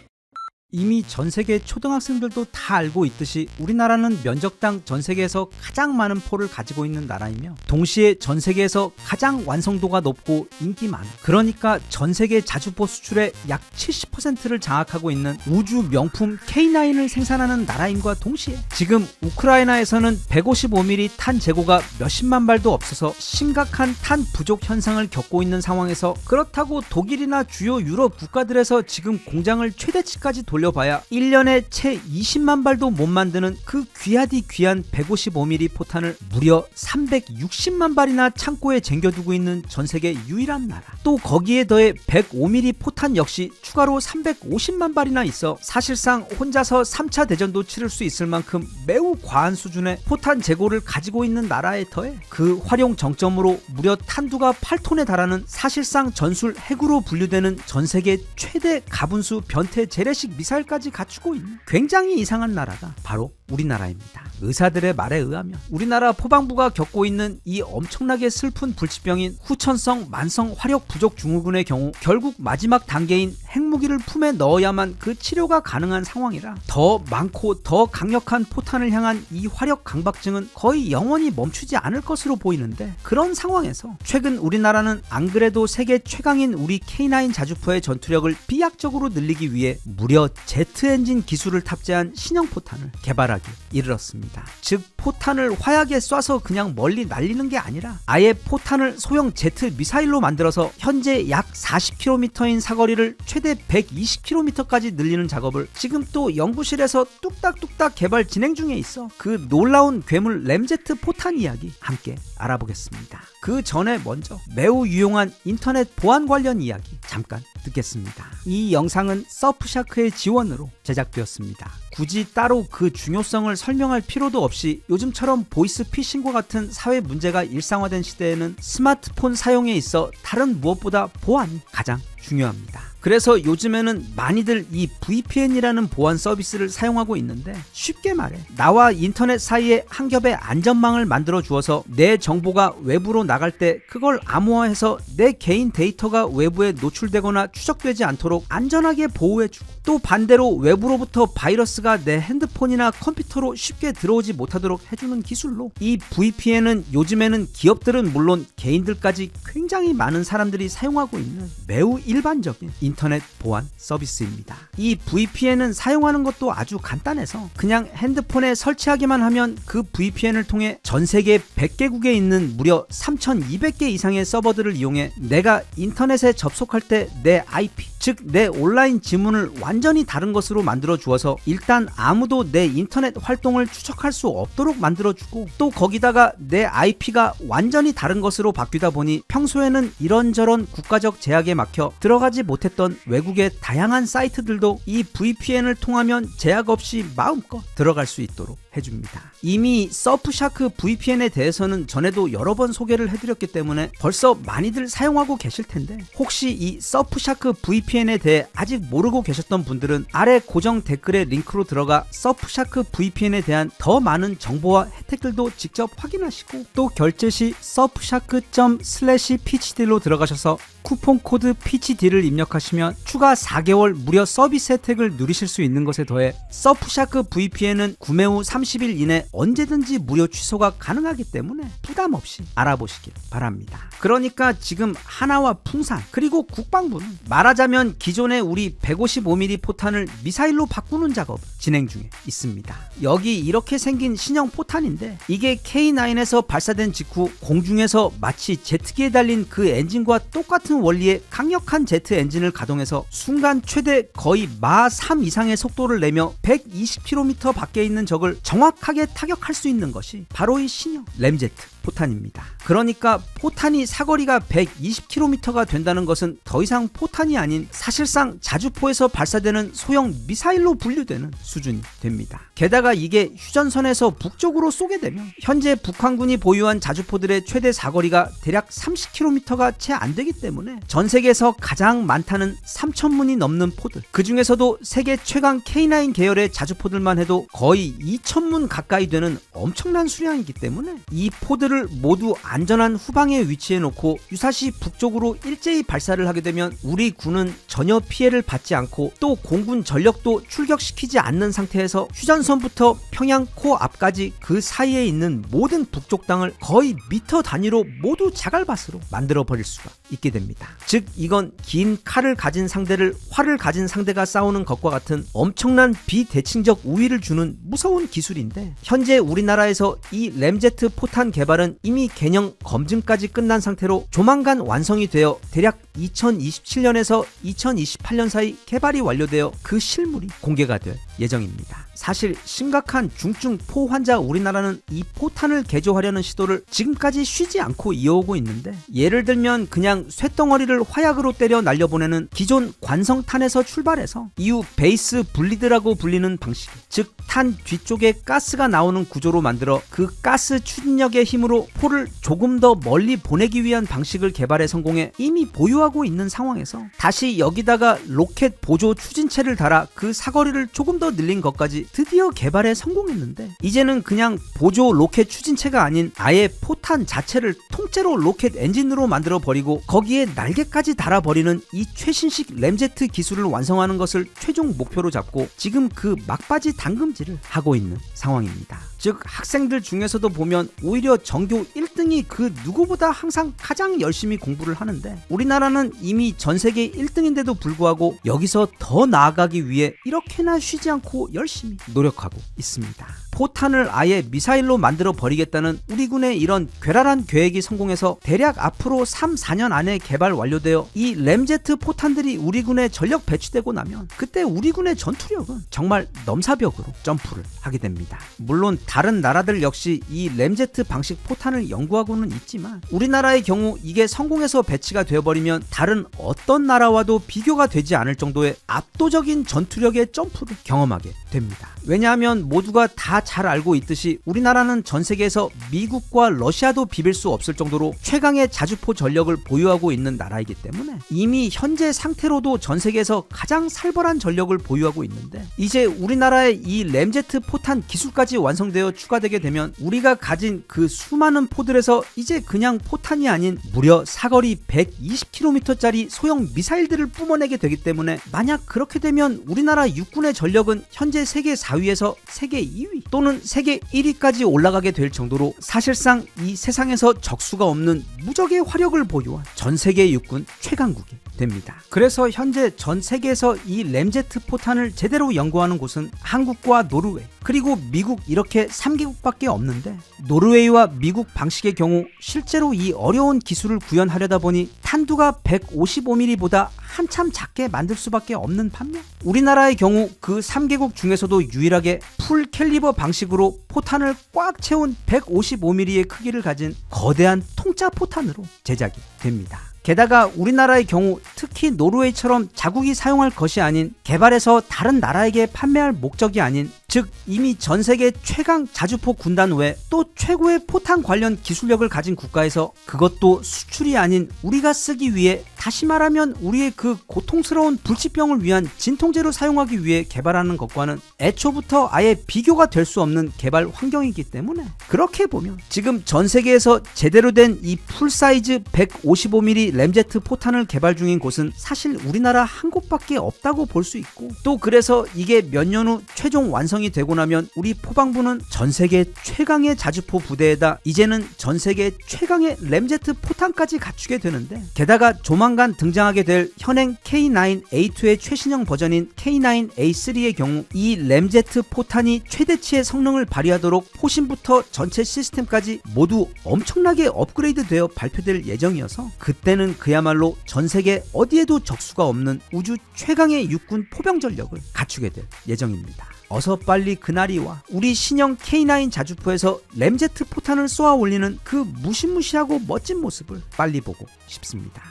이미 전 세계 초등학생들도 다 알고 있듯이 우리나라는 면적당 전 세계에서 가장 많은 포를 가지고 있는 나라이며 동시에 전 세계에서 가장 완성도가 높고 인기 많은 그러니까 전 세계 자주포 수출의 약 70%를 장악하고 있는 우주 명품 K9을 생산하는 나라임과 동시에 지금 우크라이나에서는 155mm 탄 재고가 몇십만 발도 없어서 심각한 탄 부족 현상을 겪고 있는 상황에서 그렇다고 독일이나 주요 유럽 국가들에서 지금 공장을 최대치까지 돌려봐야 1년에 채 20만 발도 못 만드는 그 귀하디 귀한 155mm 포탄을 무려 360만 발이나 창고에 쟁겨두고 있는 전세계 유일한 나라. 또 거기에 더해 105mm 포탄 역시 추가로 350만 발이나 있어 사실상 혼자서 3차 대전도 치를 수 있을 만큼 매우 과한 수준의 포탄 재고를 가지고 있는 나라에 더해 그 활용 정점으로 무려 탄두가 8톤에 달하는 사실상 전술 핵으로 분류되는 전세계 최대 가분수 변태 재래식 미사일까지 갖추고 있는 굉장히 이상한 나라가 바로 우리나라입니다. 의사들의 말에 의하면 우리나라 포방부가 겪고 있는 이 엄청나게 슬픈 불치병인 후천성 만성 화력 부족 증후군의 경우 결국 마지막 단계인 핵무기를 품에 넣어야만 그 치료가 가능한 상황이라 더 많고 더 강력한 포탄을 향한 이 화력 강박증은 거의 영원히 멈추지 않을 것으로 보이는데 그런 상황에서 최근 우리나라는 안 그래도 세계 최강인 우리 K9 자주포의 전투력을 비약적으로 늘리기 위해 무려 제트 엔진 기술을 탑재한 신형 포탄을 개발하기 이르렀습니다. 즉 포탄을 화약에 쏴서 그냥 멀리 날리는 게 아니라 아예 포탄을 소형 제트 미사일로 만들어서 현재 약 40km인 사거리를 최대 120km까지 늘리는 작업을 지금 또 연구실에서 뚝딱뚝딱 개발 진행 중에 있어 그 놀라운 괴물 램제트 포탄 이야기 함께 알아보겠습니다. 그 전에 먼저 매우 유용한 인터넷 보안 관련 이야기 잠깐 듣겠습니다. 이 영상은 서프샤크의 지원으로 제작되었습니다. 굳이 따로 그 중요성을 설명할 필요도 없이 요즘처럼 보이스피싱과 같은 사회 문제가 일상화된 시대에는 스마트폰 사용에 있어 다른 무엇보다 보안이 가장 중요합니다. 그래서 요즘에는 많이들 이 VPN이라는 보안 서비스를 사용하고 있는데 쉽게 말해 나와 인터넷 사이에 한 겹의 안전망을 만들어 주어서 내 정보가 외부로 나갈 때 그걸 암호화해서 내 개인 데이터가 외부에 노출되거나 추적되지 않도록 안전하게 보호해주고 또 반대로 외부로부터 바이러스가 내 핸드폰이나 컴퓨터로 쉽게 들어오지 못하도록 해주는 기술로 이 VPN은 요즘에는 기업들은 물론 개인들까지 굉장히 많은 사람들이 사용하고 있는 매우 일반적인 인터넷 보안 서비스입니다. 이 VPN은 사용하는 것도 아주 간단해서 그냥 핸드폰에 설치하기만 하면 그 VPN을 통해 전 세계 100개국에 있는 무려 3200개 이상의 서버들을 이용해 내가 인터넷에 접속할 때 내 IP, 즉 내 온라인 지문을 완전히 다른 것으로 만들어 주어서 일단 아무도 내 인터넷 활동을 추적할 수 없도록 만들어 주고 또 거기다가 내 IP가 완전히 다른 것으로 바뀌다 보니 평소에는 이런저런 국가적 제약에 막혀 들어가지 못했던 외국의 다양한 사이트들도 이 VPN을 통하면 제약 없이 마음껏 들어갈 수 있도록 해줍니다. 이미 서프샤크 VPN에 대해서는 전에도 여러 번 소개를 해드렸기 때문에 벌써 많이들 사용하고 계실 텐데, 혹시 이 서프샤크 VPN에 대해 아직 모르고 계셨던 분들은 아래 고정 댓글에 링크로 들어가 서프샤크 VPN에 대한 더 많은 정보와 혜택들도 직접 확인하시고, 또 결제 시 surfshark.com/PCD로 들어가셔서 쿠폰 코드 PCD를 입력하시면 추가 4개월 무료 서비스 혜택을 누리실 수 있는 것에 더해 서프샤크 VPN은 구매 후 30일 이내 언제든지 무료 취소가 가능하기 때문에 부담 없이 알아보시길 바랍니다. 그러니까 지금 하나와 풍산 그리고 국방부는 말하자면 기존의 우리 155mm 포탄을 미사일로 바꾸는 작업 진행 중에 있습니다. 여기 이렇게 생긴 신형 포탄인데, 이게 K9에서 발사된 직후 공중에서 마치 제트기에 달린 그 엔진과 똑같은 원리의 강력한 제트 엔진을 가동해서 순간 최대 거의 마 3 이상의 속도를 내며 120km 밖에 있는 적을 정확하게 타격할 수 있는 것이 바로 이 신형 램제트 포탄입니다. 그러니까 포탄이 사거리가 120km가 된다는 것은 더 이상 포탄이 아닌 사실상 자주포에서 발사되는 소형 미사일로 분류되는 수준이 됩니다. 게다가 이게 휴전선에서 북쪽으로 쏘게 되면 현재 북한군이 보유한 자주포들의 최대 사거리가 대략 30km가 채 안 되기 때문에 전 세계에서 가장 많다는 3,000문이 넘는 포들, 그 중에서도 세계 최강 K9 계열의 자주포들만 해도 거의 2,000문 가까이 되는 엄청난 수량이기 때문에 이 포들을 모두 안전한 후방에 위치해 놓고 유사시 북쪽으로 일제히 발사를 하게 되면 우리 군은 전혀 피해를 받지 않고 또 공군 전력도 출격시키지 않는 상태에서 휴전선부터 평양 코앞까지 그 사이에 있는 모든 북쪽 땅을 거의 미터 단위로 모두 자갈밭으로 만들어 버릴 수가 있게 됩니다. 즉 이건 긴 칼을 가진 상대를 활을 가진 상대가 싸우는 것과 같은 엄청난 비대칭적 우위를 주는 무서운 기술인데, 현재 우리나라에서 이 램제트 포탄 개발은 이미 개념 검증까지 끝난 상태로 조만간 완성이 되어 대략 2027년에서 2028년 사이 개발이 완료되어 그 실물이 공개가 될 예정입니다. 사실 심각한 중증 포 환자 우리나라는 이 포탄을 개조하려는 시도를 지금까지 쉬지 않고 이어오고 있는데, 예를 들면 그냥 쇳덩어리를 화약으로 때려 날려보내는 기존 관성탄에서 출발해서 이후 베이스 분리드라고 불리는 방식, 즉 탄 뒤쪽에 가스가 나오는 구조로 만들어 그 가스 추진력의 힘으로 포를 조금 더 멀리 보내기 위한 방식을 개발해 성공해 이미 보유하고 있는 상황에서 다시 여기다가 로켓 보조 추진체를 달아 그 사거리를 조금 더 늘린 것까지 드디어 개발에 성공했는데, 이제는 그냥 보조 로켓 추진체가 아닌 아예 포탄 자체를 통째로 로켓 엔진으로 만들어 버리고 거기에 날개까지 달아버리는 이 최신식 램제트 기술을 완성하는 것을 최종 목표로 잡고 지금 그 막바지 당금질을 하고 있는 상황입니다. 즉 학생들 중에서도 보면 오히려 전교 1등이 그 누구보다 항상 가장 열심히 공부를 하는데, 우리나라는 이미 전 세계 1등인데도 불구하고 여기서 더 나아가기 위해 이렇게나 쉬지 않고 열심히 노력하고 있습니다. 포탄을 아예 미사일로 만들어 버리겠다는 우리 군의 이런 괴랄한 계획이 성공해서 대략 앞으로 3-4년 안에 개발 완료되어 이 램제트 포탄들이 우리 군에 전력 배치되고 나면 그때 우리 군의 전투력은 정말 넘사벽으로 점프를 하게 됩니다. 물론 다른 나라들 역시 이 램제트 방식 포탄을 연구하고는 있지만 우리나라의 경우 이게 성공해서 배치가 되어버리면 다른 어떤 나라와도 비교가 되지 않을 정도의 압도적인 전투력의 점프를 경험하게 됩니다. 왜냐하면 모두가 다 잘 알고 있듯이 우리나라는 전 세계에서 미국과 러시아도 비빌 수 없을 정도로 최강의 자주포 전력을 보유하고 있는 나라이기 때문에 이미 현재 상태로도 전 세계에서 가장 살벌한 전력을 보유하고 있는데, 이제 우리나라의 이 램제트 포탄 기술까지 완성되어 추가되게 되면 우리가 가진 그 수많은 포들에서 이제 그냥 포탄이 아닌 무려 사거리 120km짜리 소형 미사일들을 뿜어내게 되기 때문에, 만약 그렇게 되면 우리나라 육군의 전력은 현재 세계 4위에서 세계 2위 또는 세계 1위까지 올라가게 될 정도로 사실상 이 세상에서 적수가 없는 무적의 화력을 보유한 전 세계 육군 최강국이 됩니다. 그래서 현재 전 세계에서 이 램제트 포탄을 제대로 연구하는 곳은 한국과 노르웨이 그리고 미국 이렇게 3개국밖에 없는데, 노르웨이와 미국 방식의 경우 실제로 이 어려운 기술을 구현하려다 보니 탄두가 155mm보다 한참 작게 만들 수밖에 없는 반면, 우리나라의 경우 그 3개국 중에서도 유일하게 풀 캘리버 방식으로 포탄을 꽉 채운 155mm의 크기를 가진 거대한 통짜 포탄으로 제작이 됩니다. 게다가 우리나라의 경우 특히 노르웨이처럼 자국이 사용할 것이 아닌 개발해서 다른 나라에게 판매할 목적이 아닌, 즉 즉 이미 전 세계 최강 자주포 군단 외 또 최고의 포탄 관련 기술력을 가진 국가에서 그것도 수출이 아닌 우리가 쓰기 위해, 다시 말하면 우리의 그 고통스러운 불치병을 위한 진통제로 사용하기 위해 개발하는 것과는 애초부터 아예 비교가 될 수 없는 개발 환경이기 때문에, 그렇게 보면 지금 전 세계에서 제대로 된 이 풀사이즈 155mm 램제트 포탄을 개발 중인 곳은 사실 우리나라 한 곳밖에 없다고 볼 수 있고, 또 그래서 이게 몇 년 후 최종 완성이 되고 나면 우리 포방부는 전 세계 최강의 자주포 부대에다 이제는 전 세계 최강의 램제트 포탄까지 갖추게 되는데, 게다가 조만간 등장하게 될 현행 K9A2의 최신형 버전인 K9A3의 경우 이 램제트 포탄이 최대치의 성능을 발휘하도록 포신부터 전체 시스템까지 모두 엄청나게 업그레이드 되어 발표될 예정이어서, 그때는 그야말로 전 세계 어디에도 적수가 없는 우주 최강의 육군 포병 전력을 갖추게 될 예정입니다. 어서 빨리 그날이 와 우리 신형 K9 자주포에서 램제트 포탄을 쏘아 올리는 그 무시무시하고 멋진 모습을 빨리 보고 싶습니다.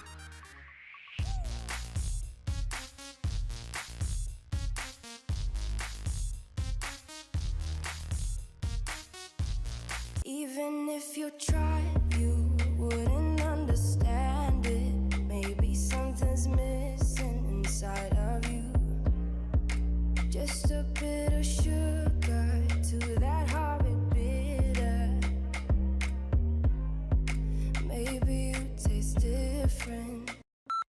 Even if you tried, you wouldn't understand it. Maybe something's missing inside of you. Just a bit of sugar to that horrid bitter. Maybe you taste different.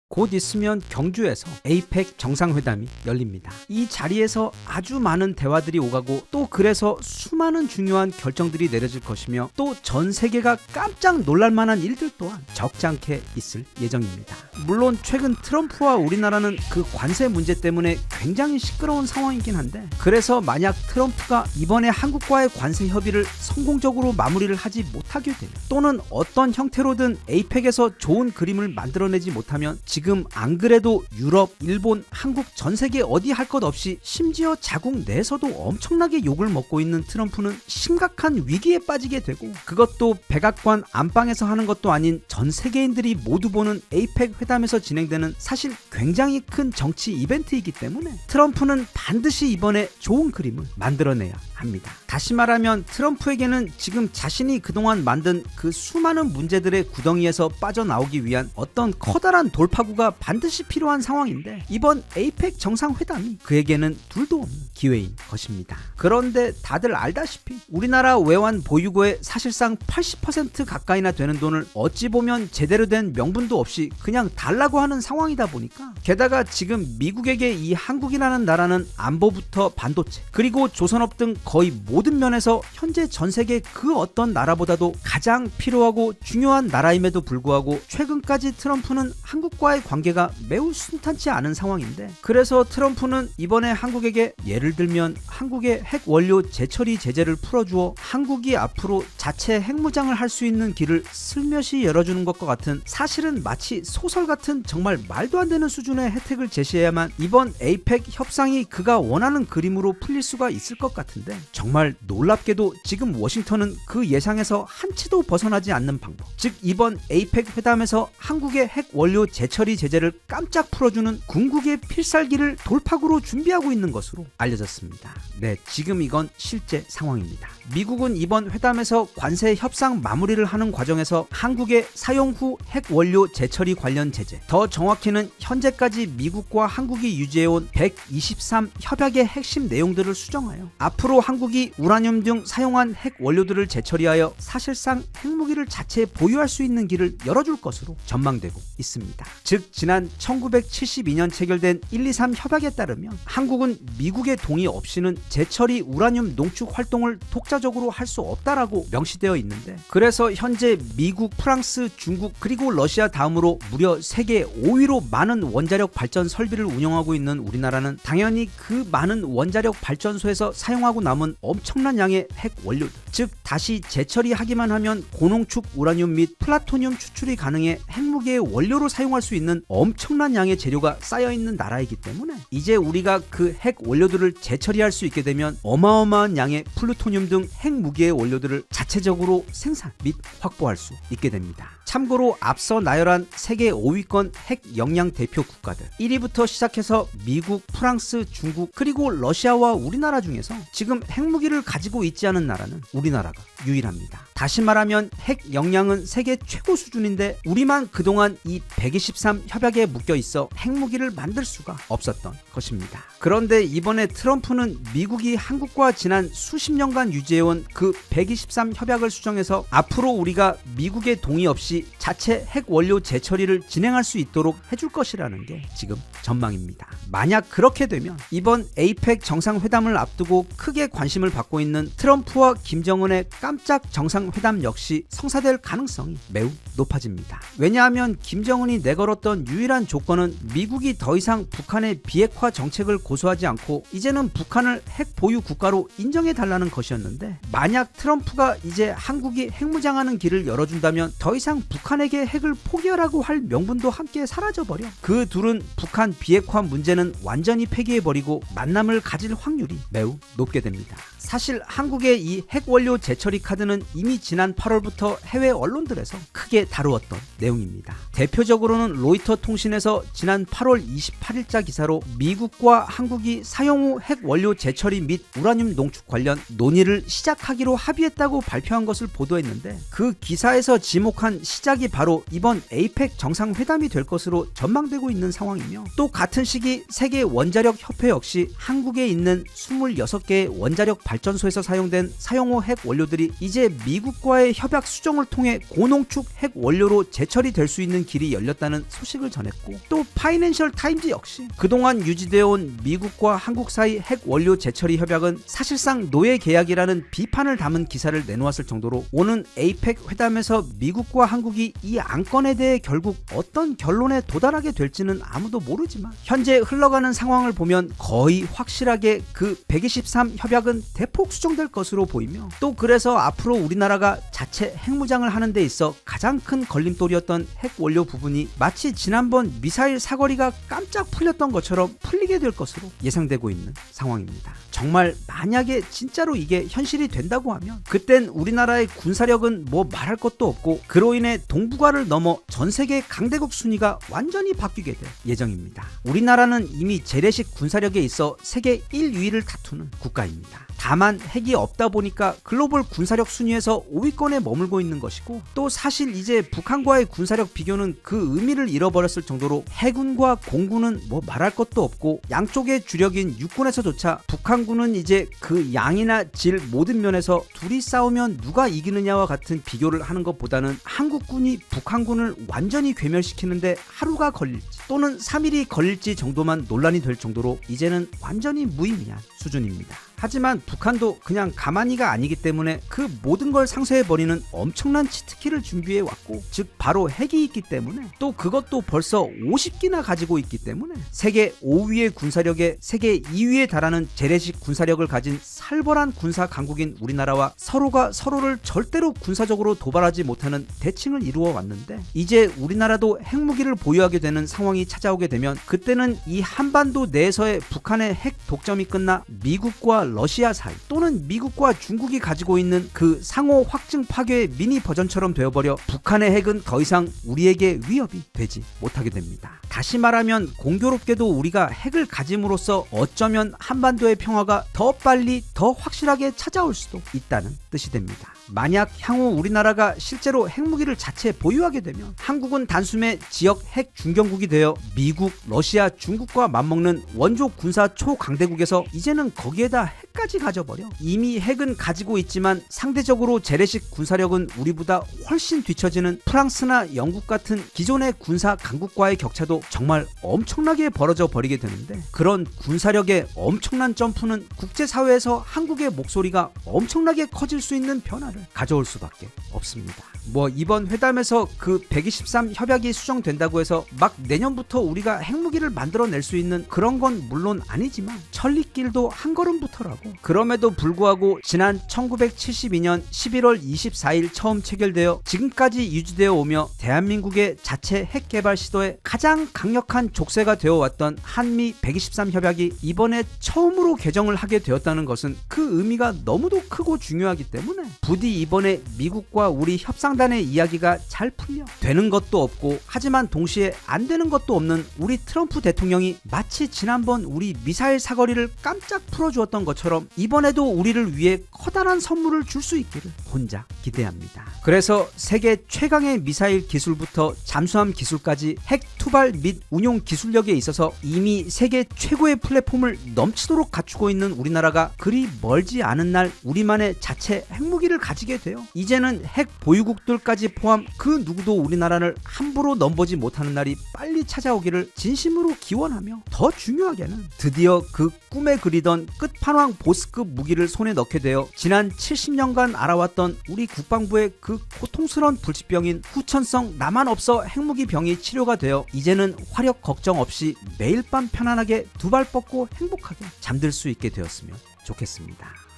곧 있으면 경주에서 에이펙 정상회담이 열립니다. 이 자리에서 아주 많은 대화들이 오가고, 또 그래서 수많은 중요한 결정들이 내려질 것이며, 또 전 세계가 깜짝 놀랄만한 일들 또한 적지 않게 있을 예정입니다. 물론 최근 트럼프와 우리나라는 그 관세 문제 때문에 굉장히 시끄러운 상황이긴 한데, 그래서 만약 트럼프가 이번에 한국과의 관세 협의를 성공적으로 마무리를 하지 못하게 되면, 또는 어떤 형태로든 에이펙에서 좋은 그림을 만들어내지 못하면, 지금 안 그래도 유럽, 일본, 한국 전 세계 어디 할 것 없이 심지어 자국 내에서도 엄청나게 욕을 먹고 있는 트럼프는 심각한 위기에 빠지게 되고, 그것도 백악관 안방에서 하는 것도 아닌 전 세계인들이 모두 보는 에이펙 회담에서 진행되는 사실 굉장히 큰 정치 이벤트이기 때문에 트럼프는 반드시 이번에 좋은 그림을 만들어내야 합니다. 다시 말하면 트럼프에게는 지금 자신이 그동안 만든 그 수많은 문제들의 구덩이에서 빠져나오기 위한 어떤 커다란 돌파구가 반드시 필요한 상황인데, 이번 에이펙 정상회담이 그에게는 둘도 없는 기회인 것입니다. 그런데 다들 알다시피 우리나라 외환 보유고의 사실상 80% 가까이나 되는 돈을 어찌 보면 제대로 된 명분도 없이 그냥 달라고 하는 상황이다 보니까, 게다가 지금 미국에게 이 한국이라는 나라는 안보부터 반도체 그리고 조선업 등 거의 모든 면에서 현재 전 세계 그 어떤 나라보다도 가장 필요하고 중요한 나라임에도 불구하고 최근까지 트럼프는 한국과의 관계가 매우 순탄치 않은 상황인데, 그래서 트럼프는 이번에 한국에게 예를 들면 한국의 핵 원료 재처리 제재를 풀어주어 한국이 앞으로 자체 핵무장을 할 수 있는 길을 슬며시 열어주는 것과 같은, 사실은 마치 소설 같은 정말 말도 안 되는 수준의 혜택을 제시해야만 이번 에이펙 협상이 그가 원하는 그림으로 풀릴 수가 있을 것 같은데, 정말 놀랍게도 지금 워싱턴은 그 예상에서 한치도 벗어나지 않는 방법, 즉 이번 에이펙 회담에서 한국의 핵 원료 재처리 제재를 깜짝 풀어주는 궁극의 필살기를 돌파구로 준비하고 있는 것으로 알려졌습니다. 네, 지금 이건 실제 상황입니다. 미국은 이번 회담에서 관세 협상 마무리를 하는 과정에서 한국의 사용 후 핵 원료 재처리 관련 제재, 더 정확히는 현재까지 미국과 한국이 유지해온 123 협약의 핵심 내용들을 수정하여 앞으로 한국이 우라늄 등 사용한 핵 원료들을 재처리하여 사실상 핵무기를 자체 보유할 수 있는 길을 열어줄 것으로 전망되고 있습니다. 즉 지난 1972년 체결된 123 협약에 따르면 한국은 미국의 동의 없이는 재처리 우라늄 농축 활동을 독자적으로 할 수 없다라고 명시되어 있는데, 그래서 현재 미국, 프랑스, 중국 그리고 러시아 다음으로 무려 세계 5위로 많은 원자력 발전 설비를 운영하고 있는 우리나라는 당연히 그 많은 원자력 발전소에서 사용하고 남은 엄청난 양의 핵 원료들, 즉 다시 재처리하기만 하면 고농축 우라늄 및 플라토늄 추출이 가능해 핵무기 핵무기의 원료로 사용할 수 있는 엄청난 양의 재료가 쌓여있는 나라이기 때문에 이제 우리가 그 핵 원료들을 재처리할 수 있게 되면 어마어마한 양의 플루토늄 등 핵무기의 원료들을 자체적으로 생산 및 확보할 수 있게 됩니다. 참고로 앞서 나열한 세계 5위권 핵 역량 대표 국가들 1위부터 시작해서 미국, 프랑스, 중국 그리고 러시아와 우리나라 중에서 지금 핵무기를 가지고 있지 않은 나라는 우리나라가 유일합니다. 다시 말하면 핵 역량은 세계 최고 수준인데 우리만 그동안 이 123 협약에 묶여 있어 핵무기를 만들 수가 없었던 것입니다. 그런데 이번에 트럼프는 미국이 한국과 지난 수십 년간 유지해온 그 123 협약을 수정해서 앞으로 우리가 미국의 동의 없이 자체 핵 원료 재처리를 진행할 수 있도록 해줄 것이라는 게 지금 전망입니다. 만약 그렇게 되면 이번 에이펙 정상회담을 앞두고 크게 관심을 받고 있는 트럼프와 김정은의 깜짝 정상회담 역시 성사될 가능성이 매우 높아집니다. 왜냐하면 김정은이 내걸었던 유일한 조건은 미국이 더 이상 북한의 비핵화 정책을 고수하지 않고 이제는 북한을 핵 보유 국가로 인정해달라는 것이었는데 만약 트럼프가 이제 한국이 핵무장하는 길을 열어준다면 더 이상 북한에게 핵을 포기하라고 할 명분도 함께 사라져버려 그 둘은 북한 비핵화 문제는 완전히 폐기해버리고 만남을 가질 확률이 매우 높게 됩니다. 사실 한국의 이 핵원료 재처리 카드는 이미 지난 8월부터 해외 언론들에서 크게 다루었던 내용입니다. 대표적으로는 로이터 통신에서 지난 8월 28일자 기사로 미국과 한국이 사용 후 핵원료 재처리 및 우라늄 농축 관련 논의를 시작하기로 합의했다고 발표한 것을 보도했는데 그 기사에서 지목한 시작이 바로 이번 에이펙 정상회담이 될 것으로 전망되고 있는 상황이며 또 같은 시기 세계 원자력 협회 역시 한국에 있는 26개의 원자력 발전소에서 사용된 사용후 핵 원료들이 이제 미국과의 협약 수정을 통해 고농축 핵 원료로 재처리될 수 있는 길이 열렸다는 소식을 전했고 또 파이낸셜 타임즈 역시 그동안 유지되어 온 미국과 한국 사이 핵 원료 재처리 협약은 사실상 노예 계약이라는 비판을 담은 기사를 내놓았을 정도로 오는 에이펙 회담에서 미국과 한국이 이 안건에 대해 결국 어떤 결론에 도달하게 될지는 아무도 모르지만 현재 흘러가는 상황을 보면 거의 확실하게 그 123 협약은 대폭 수정될 것으로 보이며 또 그래서 앞으로 우리나라가 자체 핵무장을 하는 데 있어 가장 큰 걸림돌이었던 핵 원료 부분이 마치 지난번 미사일 사거리가 깜짝 풀렸던 것처럼 풀리게 될 것으로 예상되고 있는 상황입니다. 정말 만약에 진짜로 이게 현실이 된다고 하면 그땐 우리나라의 군사력은 뭐 말할 것도 없고 그로 인해 동북아를 넘어 전 세계 강대국 순위가 완전히 바뀌게 될 예정입니다. 우리나라는 이미 재래식 군사력에 있어 세계 1위를 다투는 국가입니다. 다만 핵이 없다 보니까 글로벌 군사력 순위에서 5위권에 머물고 있는 것이고 또 사실 이제 북한과의 군사력 비교는 그 의미를 잃어버렸을 정도로 해군과 공군은 뭐 말할 것도 없고 양쪽의 주력인 육군에서조차 북한군은 이제 그 양이나 질 모든 면에서 둘이 싸우면 누가 이기느냐와 같은 비교를 하는 것보다는 한국군이 북한군을 완전히 괴멸시키는데 하루가 걸릴지 또는 3일이 걸릴지 정도만 논란이 될 정도로 이제는 완전히 무의미한 수준입니다. 하지만 북한도 그냥 가만히가 아니기 때문에 그 모든 걸 상쇄해버리는 엄청난 치트키를 준비해왔고 즉 바로 핵이 있기 때문에 또 그것도 벌써 50기나 가지고 있기 때문에 세계 5위의 군사력에 세계 2위에 달하는 재래식 군사력을 가진 살벌한 군사 강국인 우리나라와 서로가 서로를 절대로 군사적으로 도발하지 못하는 대칭을 이루어 왔는데 이제 우리나라도 핵무기를 보유하게 되는 상황이 찾아오게 되면 그때는 이 한반도 내에서의 북한의 핵 독점이 끝나 미국과 러시아 사이 또는 미국과 중국이 가지고 있는 그 상호 확증 파괴의 미니 버전처럼 되어버려 북한의 핵은 더 이상 우리에게 위협이 되지 못하게 됩니다. 다시 말하면 공교롭게도 우리가 핵을 가짐으로써 어쩌면 한반도의 평화가 더 빨리 더 확실하게 찾아올 수도 있다는 뜻이 됩니다. 만약 향후 우리나라가 실제로 핵무기를 자체 보유하게 되면 한국은 단숨에 지역 핵 중견국이 되어 미국, 러시아, 중국과 맞먹는 원조 군사 초강대국에서 이제는 거기에다 핵까지 가져버려 이미 핵은 가지고 있지만 상대적으로 재래식 군사력은 우리보다 훨씬 뒤처지는 프랑스나 영국 같은 기존의 군사 강국과의 격차도 정말 엄청나게 벌어져 버리게 되는데 그런 군사력의 엄청난 점프는 국제사회에서 한국의 목소리가 엄청나게 커질 수 있는 변화를 가져올 수밖에 없습니다. 뭐 이번 회담에서 그 123 협약이 수정된다고 해서 막 내년부터 우리가 핵무기를 만들어낼 수 있는 그런 건 물론 아니지만 천리길도 한 걸음부터 많더라고. 그럼에도 불구하고 지난 1972년 11월 24일 처음 체결되어 지금까지 유지되어 오며 대한민국의 자체 핵 개발 시도에 가장 강력한 족쇄가 되어 왔던 한미 123 협약이 이번에 처음으로 개정을 하게 되었다는 것은 그 의미가 너무도 크고 중요하기 때문에 부디 이번에 미국과 우리 협상단의 이야기가 잘 풀려 되는 것도 없고 하지만 동시에 안 되는 것도 없는 우리 트럼프 대통령이 마치 지난번 우리 미사일 사거리를 깜짝 풀어주었던 것처럼 이번에도 우리를 위해 커다란 선물을 줄 수 있기를 혼자 기대합니다. 그래서 세계 최강의 미사일 기술부터 잠수함 기술까지 핵 투발 및 운용 기술력에 있어서 이미 세계 최고의 플랫폼을 넘치도록 갖추고 있는 우리나라가 그리 멀지 않은 날 우리만의 자체 핵무기를 가지게 돼요. 이제는 핵 보유국들까지 포함 그 누구도 우리나라를 함부로 넘보지 못하는 날이 빨리 찾아오기를 진심으로 기원하며 더 중요하게는 드디어 그 꿈에 그리던 끝판왕 보스급 무기를 손에 넣게 되어 지난 70년간 알아왔던 우리 국방부의 그 고통스러운 불치병인 후천성 나만 없어 핵무기 병이 치료가 되어 이제는 화력 걱정 없이 매일 밤 편안하게 두 발 뻗고 행복하게 잠들 수 있게 되었으면 좋겠습니다.